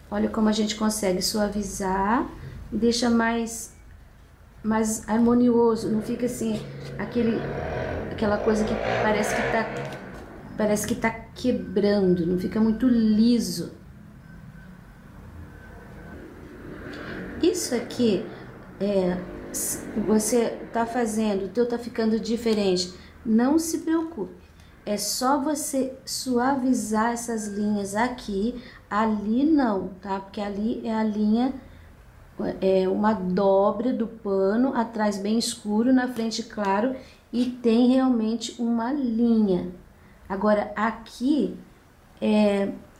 Olha como a gente consegue suavizar e deixa mais harmonioso, não fica assim, aquela coisa que parece que tá quebrando, não fica muito liso. Isso aqui, você tá fazendo, o teu tá ficando diferente, não se preocupe, é só você suavizar essas linhas aqui, ali não, tá? Porque ali é a linha, uma dobra do pano, atrás bem escuro, na frente claro, e tem realmente uma linha. Agora, aqui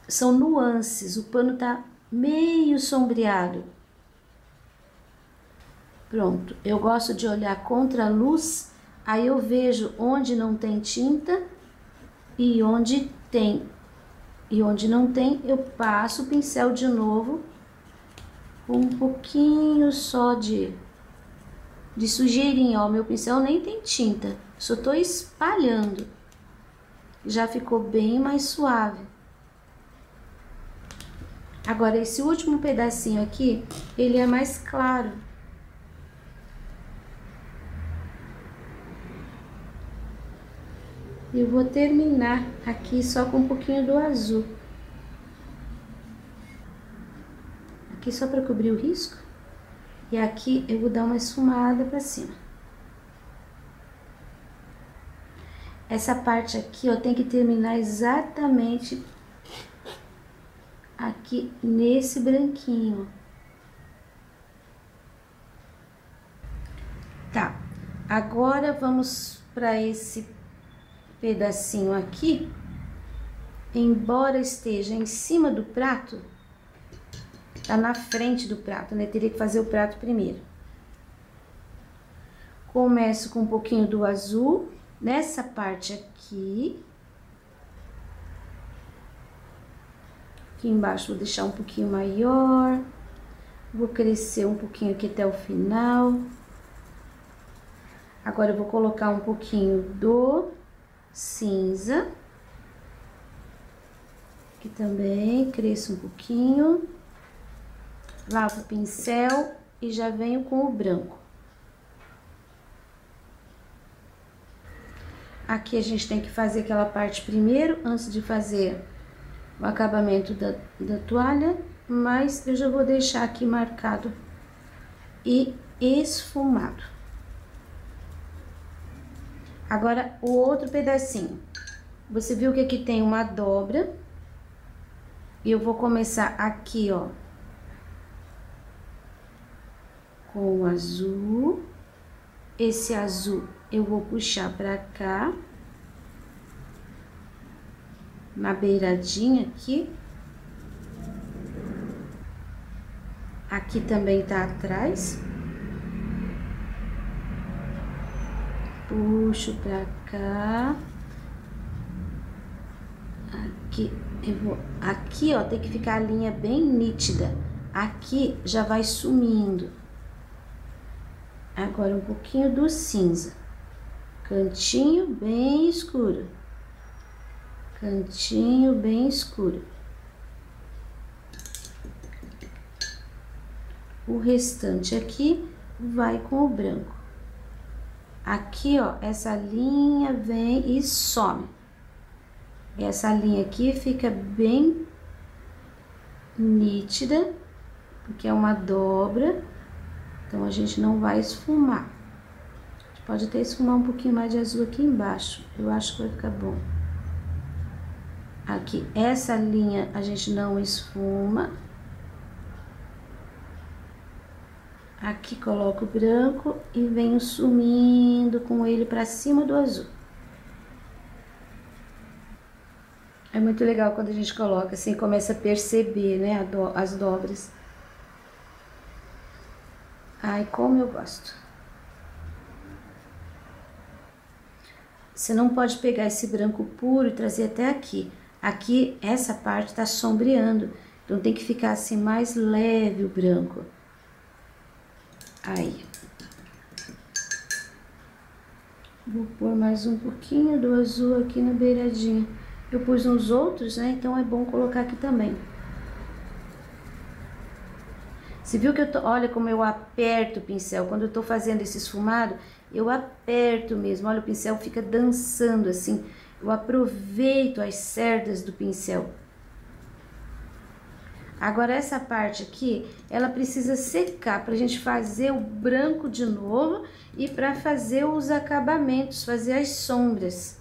são nuances, o pano tá meio sombreado. Pronto, eu gosto de olhar contra a luz, aí eu vejo onde não tem tinta e onde tem. E onde não tem, eu passo o pincel de novo com um pouquinho só de sujeirinha. Ó, meu pincel nem tem tinta, só tô espalhando. Já ficou bem mais suave. Agora, esse último pedacinho aqui, ele é mais claro. Eu vou terminar aqui só com um pouquinho do azul. Aqui só para cobrir o risco. E aqui eu vou dar uma esfumada para cima. Essa parte aqui, ó, tem que terminar exatamente aqui nesse branquinho. Tá, agora vamos para esse pedacinho aqui. Embora esteja em cima do prato, tá na frente do prato, né? Teria que fazer o prato primeiro. Começo com um pouquinho do azul nessa parte aqui. Aqui embaixo vou deixar um pouquinho maior. Vou crescer um pouquinho aqui até o final. Agora eu vou colocar um pouquinho do cinza. Aqui também, cresço um pouquinho. Lavo o pincel e já venho com o branco. Aqui a gente tem que fazer aquela parte primeiro, antes de fazer o acabamento da toalha, mas eu já vou deixar aqui marcado e esfumado. Agora, o outro pedacinho. Você viu que aqui tem uma dobra. E eu vou começar aqui, ó, com o azul. Esse azul eu vou puxar pra cá, na beiradinha aqui. Aqui também tá atrás. Puxo pra cá. Aqui, aqui, ó, tem que ficar a linha bem nítida. Aqui já vai sumindo. Agora um pouquinho do cinza. Cantinho bem escuro. Cantinho bem escuro. O restante aqui vai com o branco. Aqui, ó, essa linha vem e some. Essa linha aqui fica bem nítida, porque é uma dobra, então a gente não vai esfumar. A gente pode até esfumar um pouquinho mais de azul aqui embaixo, eu acho que vai ficar bom. Aqui, essa linha a gente não esfuma. Aqui coloco o branco e venho sumindo com ele pra cima do azul. É muito legal quando a gente coloca assim, começa a perceber, né, as dobras. Ai, como eu gosto. Você não pode pegar esse branco puro e trazer até aqui. Aqui, essa parte tá sombreando, então tem que ficar assim mais leve o branco. Aí. Vou pôr mais um pouquinho do azul aqui na beiradinha. Eu pus uns outros, né? Então é bom colocar aqui também. Você viu que olha como eu aperto o pincel. Quando eu tô fazendo esse esfumado, eu aperto mesmo. Olha, o pincel fica dançando assim. Eu aproveito as cerdas do pincel. Agora, essa parte aqui, ela precisa secar pra gente fazer o branco de novo e pra fazer os acabamentos, fazer as sombras.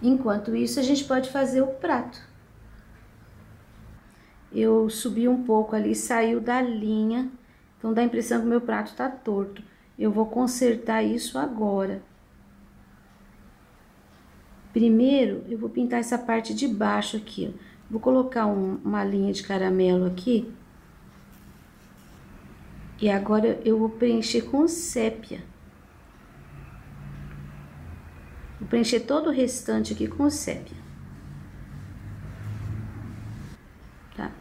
Enquanto isso, a gente pode fazer o prato. Eu subi um pouco ali, saiu da linha, então dá a impressão que o meu prato tá torto. Eu vou consertar isso agora. Primeiro, eu vou pintar essa parte de baixo aqui, ó. Vou colocar uma linha de caramelo aqui. E agora eu vou preencher com sépia. Vou preencher todo o restante aqui com sépia. Tá?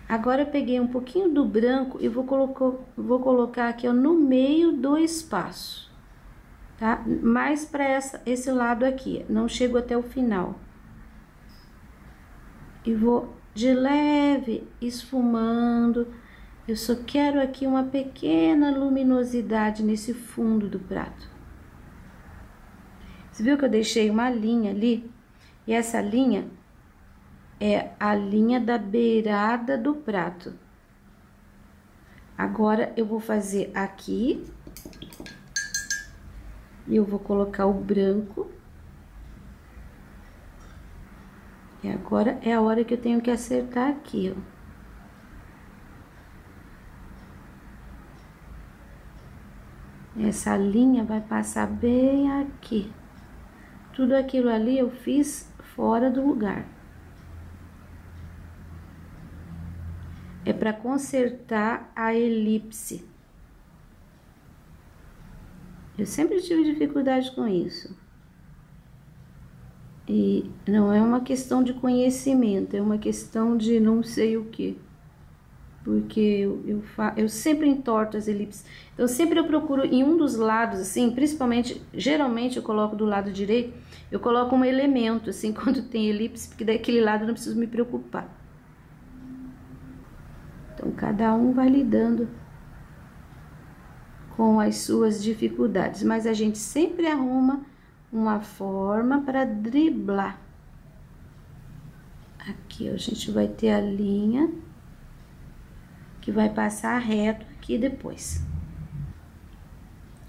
Agora eu peguei um pouquinho do branco e vou colocar aqui, ó, no meio do espaço. Tá? Mais para esse lado aqui, não chego até o final. E vou de leve esfumando. Eu só quero aqui uma pequena luminosidade nesse fundo do prato. Você viu que eu deixei uma linha ali? E essa linha é a linha da beirada do prato. Agora eu vou fazer aqui. E eu vou colocar o branco. E agora é a hora que eu tenho que acertar aqui, ó. Essa linha vai passar bem aqui. Tudo aquilo ali eu fiz fora do lugar. É para consertar a elipse. Eu sempre tive dificuldade com isso. E não é uma questão de conhecimento, é uma questão de não sei o quê. porque eu sempre entorto as elipses. Então, sempre eu procuro em um dos lados, assim, principalmente, geralmente eu coloco do lado direito, eu coloco um elemento, assim, quando tem elipse, porque daquele lado eu não preciso me preocupar. Então, cada um vai lidando com as suas dificuldades, mas a gente sempre arruma uma forma para driblar. Aqui, ó, a gente vai ter a linha que vai passar reto aqui depois.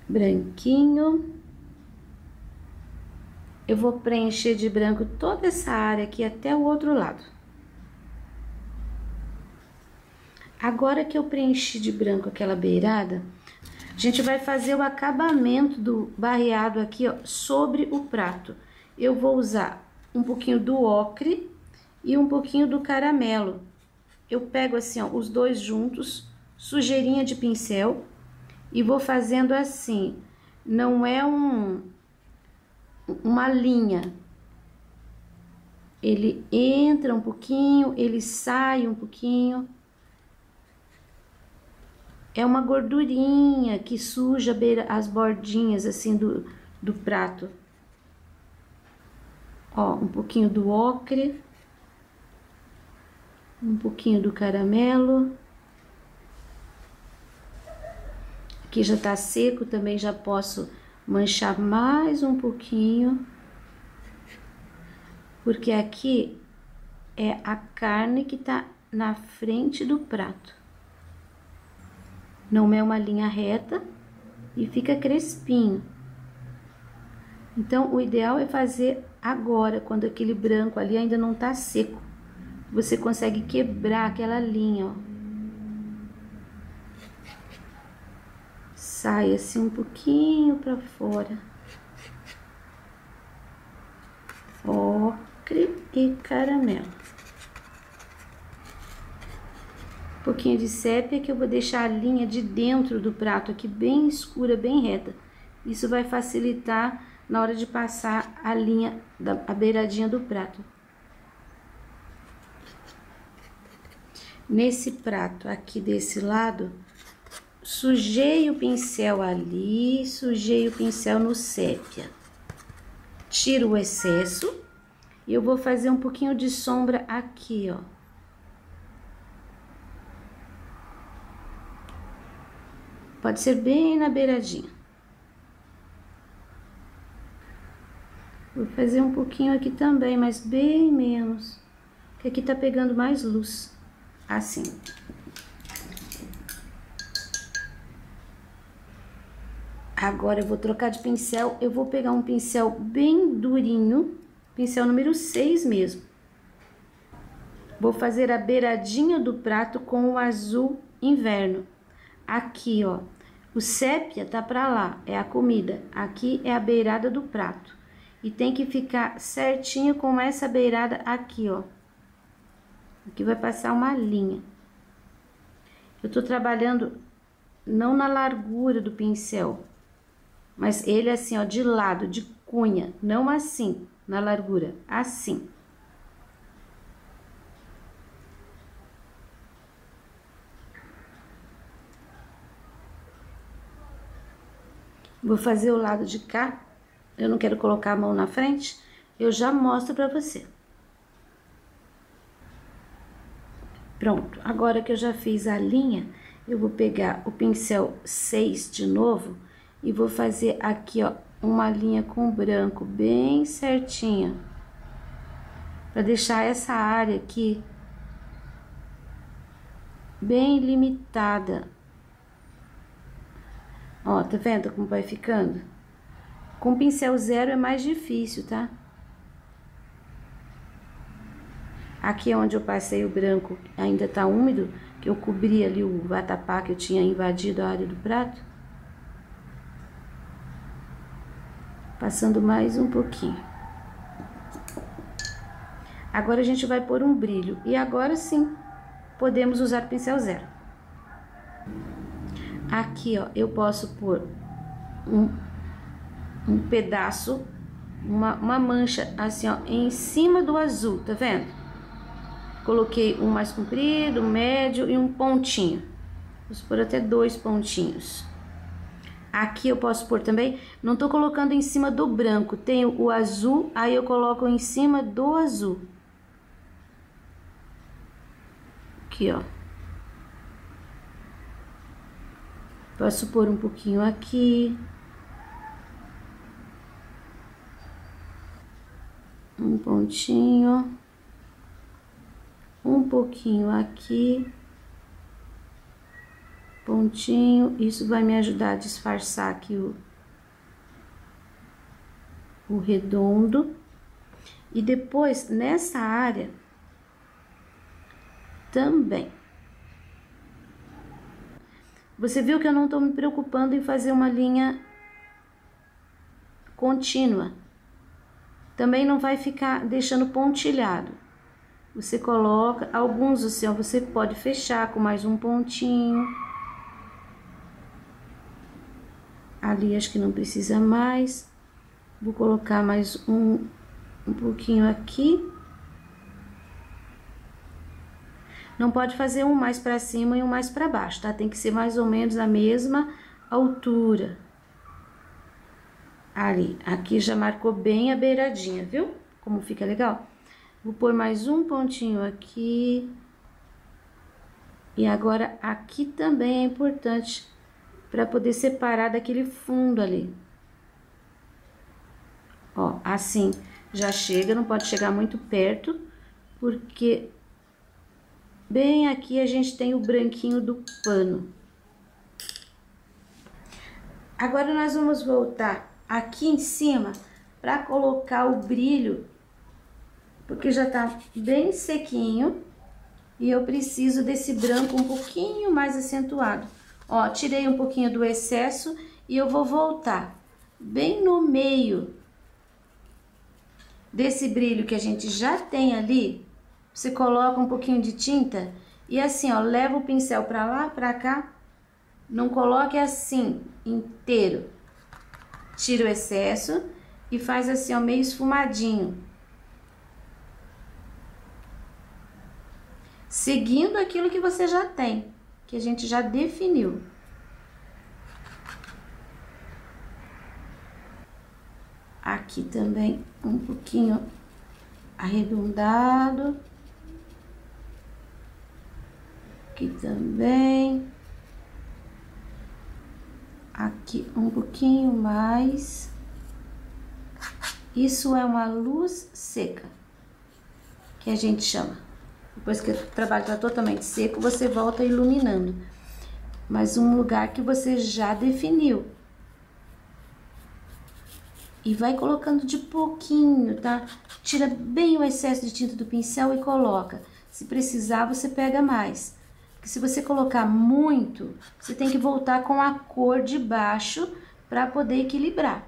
Branquinho. Eu vou preencher de branco toda essa área aqui até o outro lado. Agora que eu preenchi de branco aquela beirada, a gente vai fazer o acabamento do barreado aqui, ó, sobre o prato. Eu vou usar um pouquinho do ocre e um pouquinho do caramelo. Eu pego assim, ó, os dois juntos, sujeirinha de pincel, e vou fazendo assim. Não é uma linha. Ele entra um pouquinho, ele sai um pouquinho. É uma gordurinha que suja as bordinhas assim do prato. Ó, um pouquinho do ocre, um pouquinho do caramelo. Aqui já tá seco, também já posso manchar mais um pouquinho. Porque aqui é a carne que tá na frente do prato. Não é uma linha reta e fica crespinho. Então, o ideal é fazer agora, quando aquele branco ali ainda não tá seco. Você consegue quebrar aquela linha, ó. Sai assim um pouquinho pra fora. Ocre e caramelo. Um pouquinho de sépia, que eu vou deixar a linha de dentro do prato aqui bem escura, bem reta. Isso vai facilitar na hora de passar a linha, a beiradinha do prato. Nesse prato aqui desse lado, sujei o pincel ali, sujei o pincel no sépia. Tiro o excesso e eu vou fazer um pouquinho de sombra aqui, ó. Pode ser bem na beiradinha. Vou fazer um pouquinho aqui também, mas bem menos. Porque aqui tá pegando mais luz. Assim. Agora eu vou trocar de pincel. Eu vou pegar um pincel bem durinho. Pincel número 6 mesmo. Vou fazer a beiradinha do prato com o azul inverno. Aqui, ó, o sépia tá pra lá, é a comida. Aqui é a beirada do prato. E tem que ficar certinho com essa beirada aqui, ó. Aqui vai passar uma linha. Eu tô trabalhando não na largura do pincel, mas ele assim, ó, de lado, de cunha. Não assim, na largura, assim. Vou fazer o lado de cá, eu não quero colocar a mão na frente, eu já mostro pra você. Pronto, agora que eu já fiz a linha, eu vou pegar o pincel 6 de novo e vou fazer aqui, ó, uma linha com branco bem certinha. Pra deixar essa área aqui bem limitada. Ó, tá vendo como vai ficando? Com pincel 0 é mais difícil, tá? Aqui onde eu passei o branco ainda tá úmido, que eu cobri ali o vatapá que eu tinha invadido a área do prato. Passando mais um pouquinho. Agora a gente vai pôr um brilho. E agora sim, podemos usar o pincel 0. Aqui, ó, eu posso pôr um pedaço, uma mancha assim, ó, em cima do azul, tá vendo? Coloquei um mais comprido, um médio e um pontinho. Vou pôr até 2 pontinhos. Aqui eu posso pôr também, não tô colocando em cima do branco, tenho o azul, aí eu coloco em cima do azul. Aqui, ó. Posso pôr um pouquinho aqui. Um pontinho. Um pouquinho aqui. Pontinho, isso vai me ajudar a disfarçar aqui o redondo. E depois, nessa área, também. Você viu que eu não tô me preocupando em fazer uma linha contínua. Também não vai ficar deixando pontilhado. Você coloca, alguns assim, ó, você pode fechar com mais um pontinho. Ali acho que não precisa mais. Vou colocar mais um pouquinho aqui. Não pode fazer um mais pra cima e um mais pra baixo, tá? Tem que ser mais ou menos a mesma altura. Ali, aqui já marcou bem a beiradinha, viu? Como fica legal? Vou pôr mais um pontinho aqui. E agora aqui também é importante para poder separar daquele fundo ali. Ó, assim já chega, não pode chegar muito perto, porque bem aqui a gente tem o branquinho do pano. Agora nós vamos voltar aqui em cima para colocar o brilho, porque já tá bem sequinho e eu preciso desse branco um pouquinho mais acentuado. Ó, tirei um pouquinho do excesso e eu vou voltar bem no meio desse brilho que a gente já tem ali. Você coloca um pouquinho de tinta e assim, ó, leva o pincel pra lá, pra cá. Não coloque assim, inteiro. Tira o excesso e faz assim, ó, meio esfumadinho. Seguindo aquilo que você já tem, que a gente já definiu. Aqui também um pouquinho arredondado. Aqui também. Aqui um pouquinho mais. Isso é uma luz seca, que a gente chama. Depois que o trabalho está totalmente seco, você volta iluminando. Mas um lugar que você já definiu. E vai colocando de pouquinho, tá? Tira bem o excesso de tinta do pincel e coloca. Se precisar, você pega mais. Porque se você colocar muito, você tem que voltar com a cor de baixo para poder equilibrar.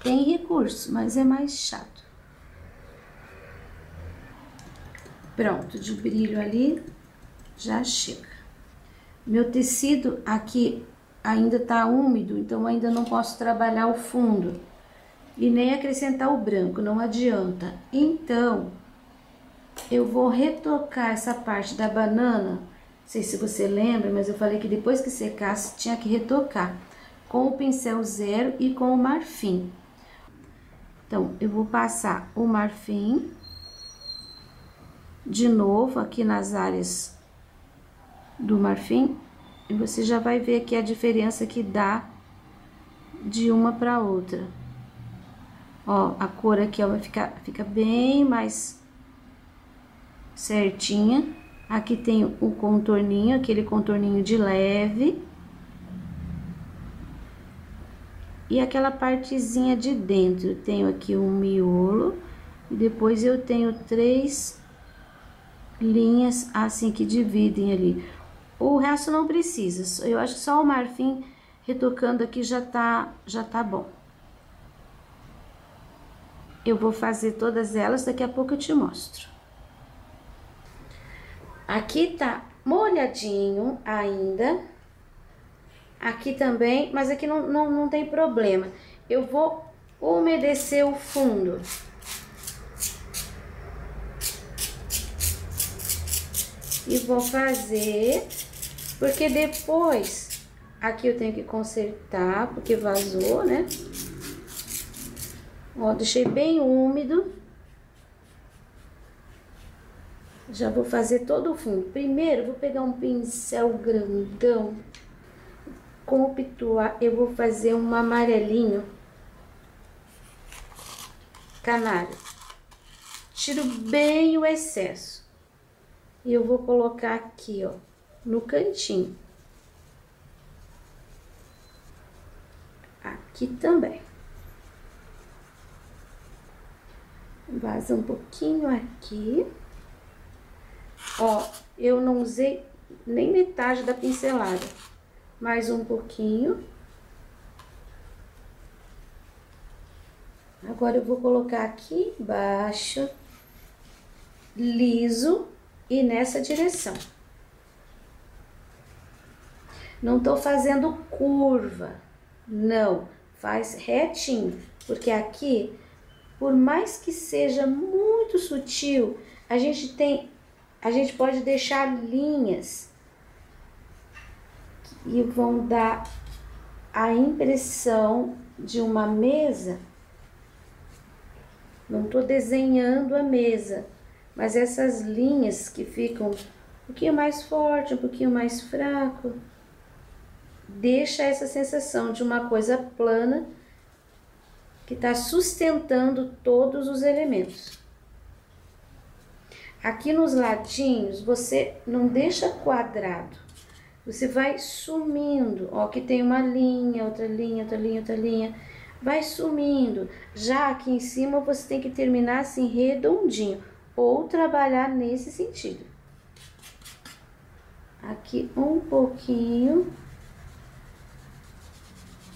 Tem recurso, mas é mais chato. Pronto, de brilho ali, já chega. Meu tecido aqui ainda tá úmido, então ainda não posso trabalhar o fundo. E nem acrescentar o branco, não adianta. Então, eu vou retocar essa parte da banana. Não sei se você lembra, mas eu falei que depois que secasse, tinha que retocar. Com o pincel zero e com o marfim. Então, eu vou passar o marfim de novo aqui nas áreas do marfim, e você já vai ver aqui a diferença que dá de uma para outra. Ó, a cor aqui, ó, vai fica bem mais certinha. Aqui tem o contorninho, aquele contorninho de leve. E aquela partezinha de dentro, eu tenho aqui um miolo, e depois eu tenho 3 linhas assim que dividem ali. O resto não precisa, eu acho que só o marfim retocando aqui já tá bom. Eu vou fazer todas elas, daqui a pouco eu te mostro. Aqui tá molhadinho ainda. Aqui também, mas aqui não tem problema. Eu vou umedecer o fundo. E vou fazer, porque depois aqui eu tenho que consertar, porque vazou, né? Ó, deixei bem úmido. Já vou fazer todo o fundo. Primeiro, vou pegar um pincel grandão. Com o pituá, eu vou fazer um amarelinho canário. Tiro bem o excesso. E eu vou colocar aqui, ó, no cantinho. Aqui também. Vaza um pouquinho aqui. Ó, eu não usei nem metade da pincelada. Mais um pouquinho. Agora eu vou colocar aqui embaixo, liso e nessa direção. Não tô fazendo curva, não, faz retinho, porque aqui, por mais que seja muito sutil, a gente pode deixar linhas e vão dar a impressão de uma mesa. Não tô desenhando a mesa, mas essas linhas que ficam um pouquinho mais forte, um pouquinho mais fraco, deixa essa sensação de uma coisa plana que tá sustentando todos os elementos. Aqui nos ladinhos, você não deixa quadrado, você vai sumindo, ó, que tem uma linha, outra linha, outra linha, outra linha, vai sumindo. Já aqui em cima, você tem que terminar assim, redondinho, ou trabalhar nesse sentido. Aqui um pouquinho.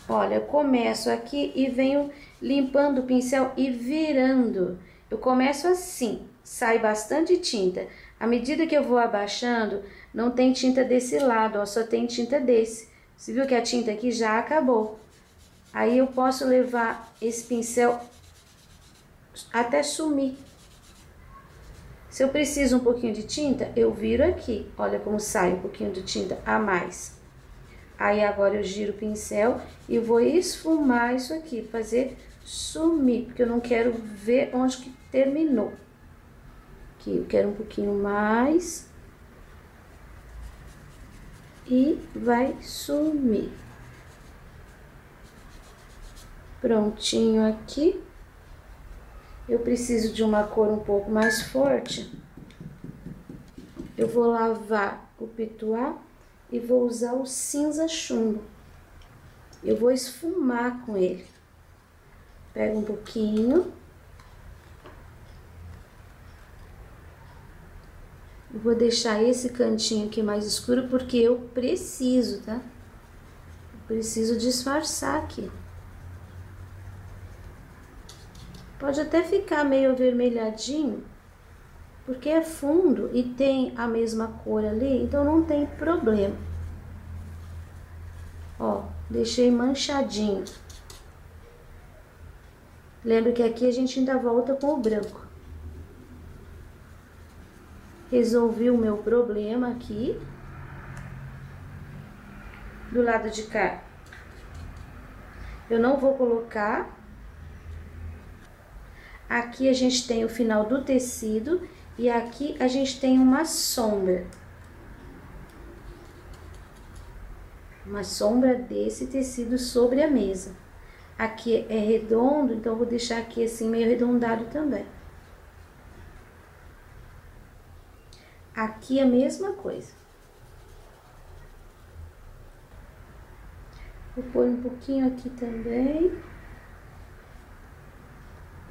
Olha, eu começo aqui e venho limpando o pincel e virando. Eu começo assim, sai bastante tinta. À medida que eu vou abaixando, não tem tinta desse lado, ó, só tem tinta desse. Você viu que a tinta aqui já acabou. Aí eu posso levar esse pincel até sumir. Se eu preciso um pouquinho de tinta, eu viro aqui. Olha como sai um pouquinho de tinta a mais. Aí agora eu giro o pincel e vou esfumar isso aqui, fazer sumir, porque eu não quero ver onde que terminou. Aqui eu quero um pouquinho mais. E vai sumir. Prontinho aqui. Eu preciso de uma cor um pouco mais forte. Eu vou lavar o pituá e vou usar o cinza chumbo. Eu vou esfumar com ele. Pego um pouquinho. Eu vou deixar esse cantinho aqui mais escuro porque eu preciso, tá? Eu preciso disfarçar aqui. Pode até ficar meio avermelhadinho, porque é fundo e tem a mesma cor ali, então não tem problema. Ó, deixei manchadinho. Lembra que aqui a gente ainda volta com o branco. Resolvi o meu problema aqui. Do lado de cá, eu não vou colocar. Aqui a gente tem o final do tecido e aqui a gente tem uma sombra. Uma sombra desse tecido sobre a mesa. Aqui é redondo, então eu vou deixar aqui assim meio arredondado também. Aqui a mesma coisa. Vou pôr um pouquinho aqui também.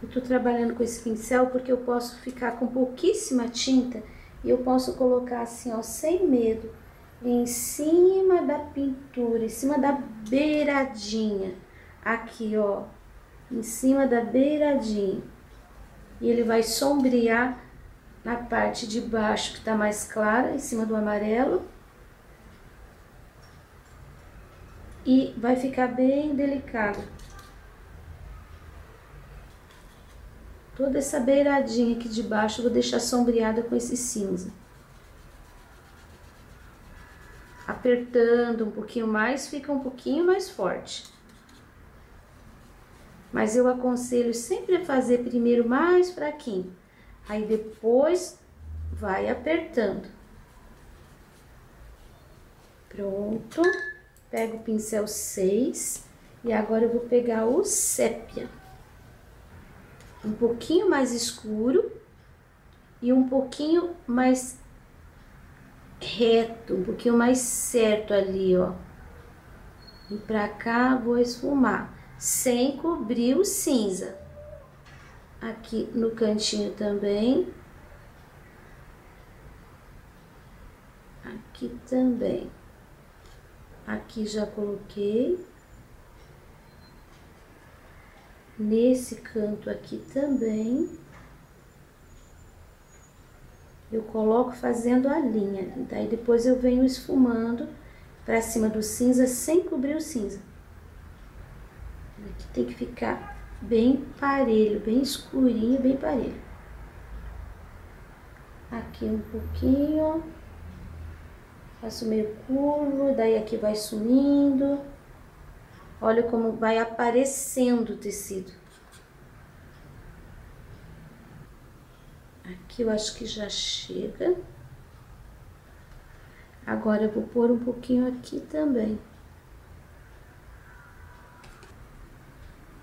Eu tô trabalhando com esse pincel porque eu posso ficar com pouquíssima tinta e eu posso colocar assim, ó, sem medo, em cima da pintura, em cima da beiradinha. Aqui, ó, em cima da beiradinha. E ele vai sombrear na parte de baixo que tá mais clara, em cima do amarelo. E vai ficar bem delicado. Toda essa beiradinha aqui de baixo eu vou deixar sombreada com esse cinza. apertando um pouquinho mais, fica um pouquinho mais forte. Mas eu aconselho sempre a fazer primeiro mais fraquinho, aí depois vai apertando. Pronto, pego o pincel 6 e agora eu vou pegar o sépia. Um pouquinho mais escuro e um pouquinho mais reto, um pouquinho mais certo ali, ó. E pra cá vou esfumar, sem cobrir o cinza. Aqui no cantinho também. Aqui também. Aqui já coloquei. Nesse canto aqui também. Eu coloco fazendo a linha. Daí depois eu venho esfumando pra cima do cinza sem cobrir o cinza. Aqui tem que ficar bem parelho, bem escurinho, bem parelho. Aqui um pouquinho. Faço meio curvo, daí aqui vai sumindo. Olha como vai aparecendo o tecido. Aqui eu acho que já chega. Agora eu vou pôr um pouquinho aqui também.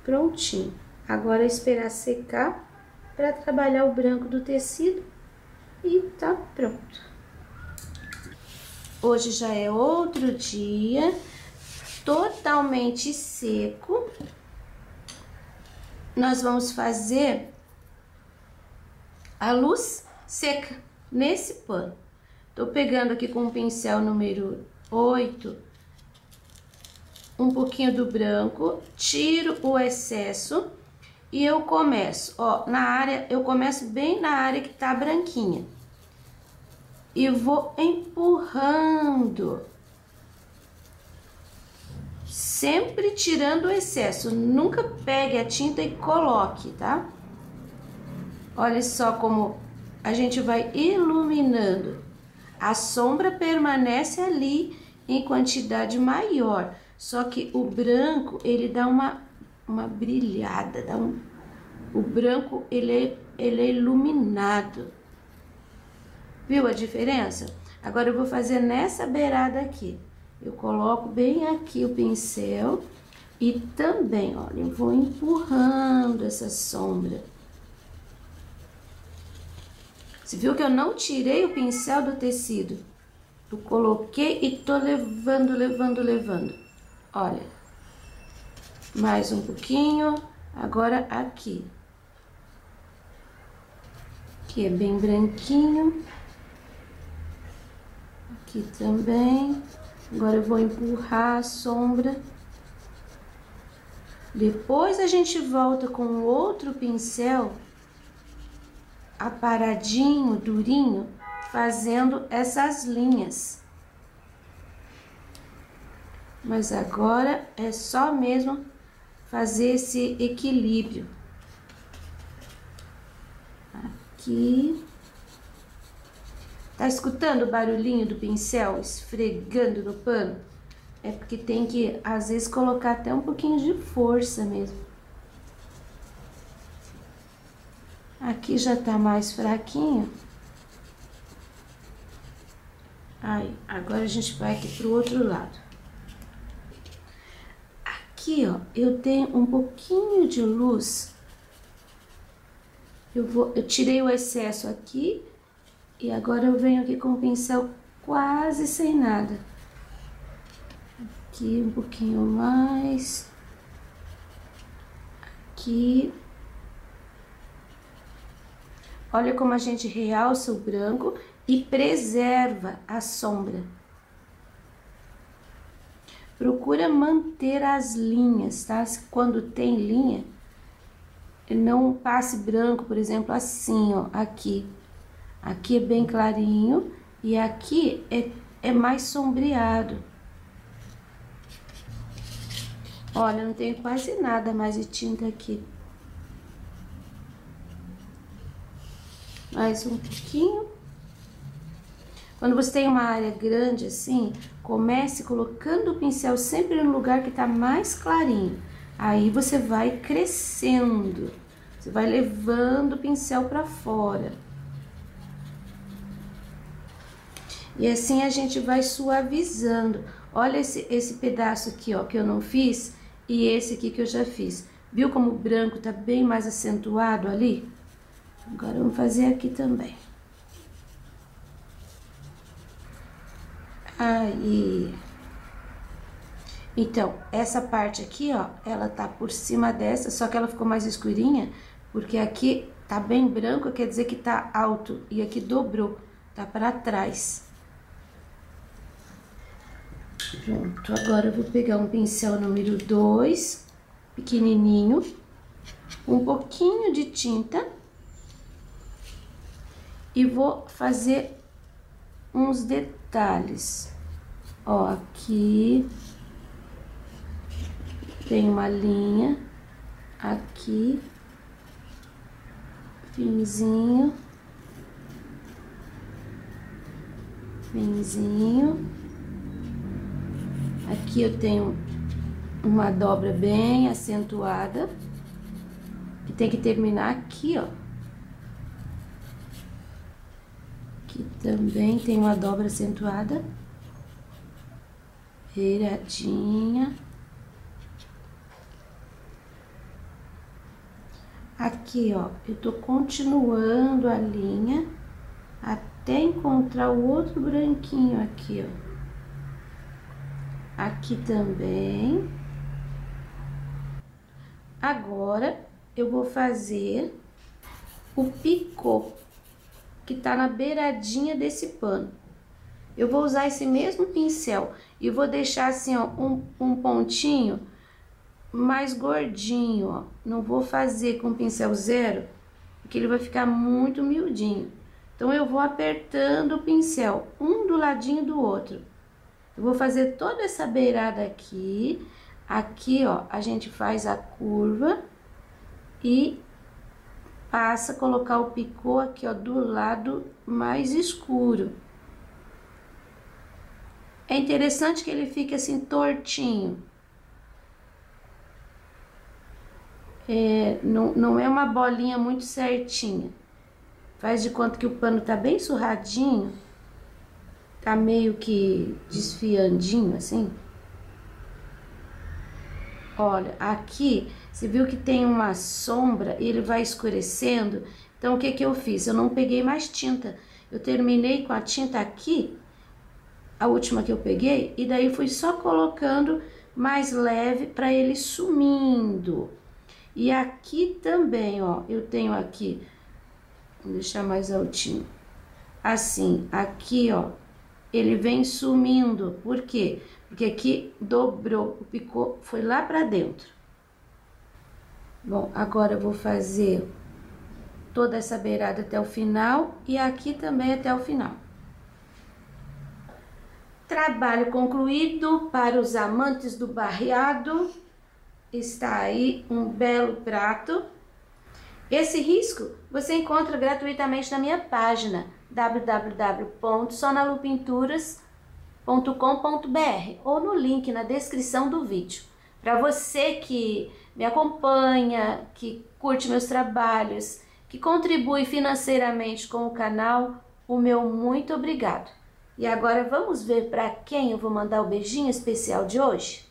Prontinho. Agora é esperar secar para trabalhar o branco do tecido e tá pronto. Hoje já é outro dia, totalmente seco. Nós vamos fazer a luz seca nesse pano. Tô pegando aqui com o pincel número 8, um pouquinho do branco, tiro o excesso e eu começo, ó, na área, eu começo bem na área que tá branquinha. E vou empurrando, sempre tirando o excesso, nunca pegue a tinta e coloque, tá? Olha só como a gente vai iluminando, a sombra permanece ali em quantidade maior, só que o branco, ele dá uma brilhada, o branco, ele é iluminado. Viu a diferença? Agora eu vou fazer nessa beirada aqui. Eu coloco bem aqui o pincel e também, olha, eu vou empurrando essa sombra. Você viu que eu não tirei o pincel do tecido? Eu coloquei e tô levando, levando, levando. Olha. Mais um pouquinho. Agora aqui. Aqui é bem branquinho. Aqui também. Agora eu vou empurrar a sombra. Depois a gente volta com outro pincel aparadinho, durinho, fazendo essas linhas. Mas agora é só mesmo fazer esse equilíbrio. Aqui. Tá escutando o barulhinho do pincel esfregando no pano? É porque tem que, às vezes, colocar até um pouquinho de força mesmo. Aqui já tá mais fraquinho. Aí, agora a gente vai aqui pro outro lado. Aqui, ó, eu tenho um pouquinho de luz. Eu tirei o excesso aqui. E agora eu venho aqui com o pincel quase sem nada. Aqui um pouquinho mais. Aqui. Olha como a gente realça o branco e preserva a sombra. Procura manter as linhas, tá? Quando tem linha, não passe branco, por exemplo, assim, ó, aqui. Aqui é bem clarinho e aqui é mais sombreado. Olha, não tenho quase nada mais de tinta aqui. Mais um pouquinho. Quando você tem uma área grande assim, comece colocando o pincel sempre no lugar que está mais clarinho. Aí você vai crescendo, você vai levando o pincel para fora. E assim a gente vai suavizando. Olha esse pedaço aqui, ó, que eu não fiz, e esse aqui que eu já fiz. Viu como o branco tá bem mais acentuado ali? Agora vamos fazer aqui também. Aí. Então, essa parte aqui, ó, ela tá por cima dessa, só que ela ficou mais escurinha, porque aqui tá bem branco, quer dizer que tá alto, e aqui dobrou, tá para trás. Pronto, agora eu vou pegar um pincel número 2, pequenininho, um pouquinho de tinta, e vou fazer uns detalhes. Ó, aqui tem uma linha, aqui, finzinho, finzinho. Aqui eu tenho uma dobra bem acentuada, que tem que terminar aqui, ó. Aqui também tem uma dobra acentuada, viradinha. Aqui, ó, eu tô continuando a linha até encontrar o outro branquinho aqui, ó. Aqui também. Agora, eu vou fazer o picô, que tá na beiradinha desse pano. Eu vou usar esse mesmo pincel e vou deixar assim, ó, um pontinho mais gordinho, ó. Não vou fazer com pincel zero, porque ele vai ficar muito miudinho. Então, eu vou apertando o pincel, um do ladinho do outro. Eu vou fazer toda essa beirada aqui. Aqui, ó, a gente faz a curva e passa a colocar o picô aqui, ó, do lado mais escuro. É interessante que ele fique assim tortinho. Não é uma bolinha muito certinha. Faz de conta que o pano tá bem surradinho. Tá meio que desfiandinho, assim. Olha, aqui, você viu que tem uma sombra e ele vai escurecendo. Então, o que que eu fiz? Eu não peguei mais tinta. Eu terminei com a tinta aqui, a última que eu peguei, e daí fui só colocando mais leve para ele sumindo. E aqui também, ó, eu tenho aqui, vou deixar mais altinho, assim, aqui, ó, ele vem sumindo. Por quê? Porque aqui dobrou, o picô foi lá pra dentro. Bom, agora eu vou fazer toda essa beirada até o final e aqui também até o final. Trabalho concluído. Para os amantes do barreado, está aí um belo prato. Esse risco você encontra gratuitamente na minha página www.sonalupinturas.com.br ou no link na descrição do vídeo. Para você que me acompanha, que curte meus trabalhos, que contribui financeiramente com o canal, o meu muito obrigado. E agora vamos ver para quem eu vou mandar o beijinho especial de hoje?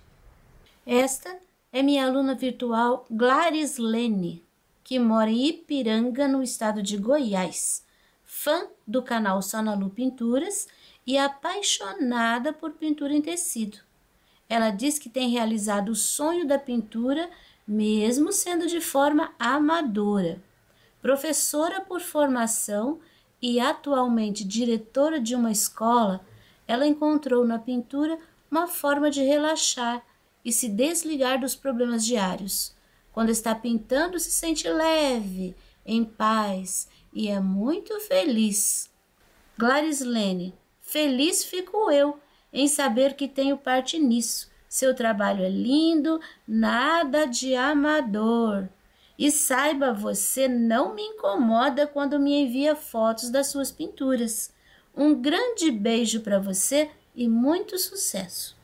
Esta é minha aluna virtual Glarislene, que mora em Ipiranga, no estado de Goiás, fã do canal Sonalu Pinturas e apaixonada por pintura em tecido. Ela diz que tem realizado o sonho da pintura, mesmo sendo de forma amadora. Professora por formação e atualmente diretora de uma escola, ela encontrou na pintura uma forma de relaxar e se desligar dos problemas diários. Quando está pintando, se sente leve, em paz e é muito feliz. Glarislene, feliz fico eu em saber que tenho parte nisso. Seu trabalho é lindo, nada de amador. E saiba, você não me incomoda quando me envia fotos das suas pinturas. Um grande beijo para você e muito sucesso!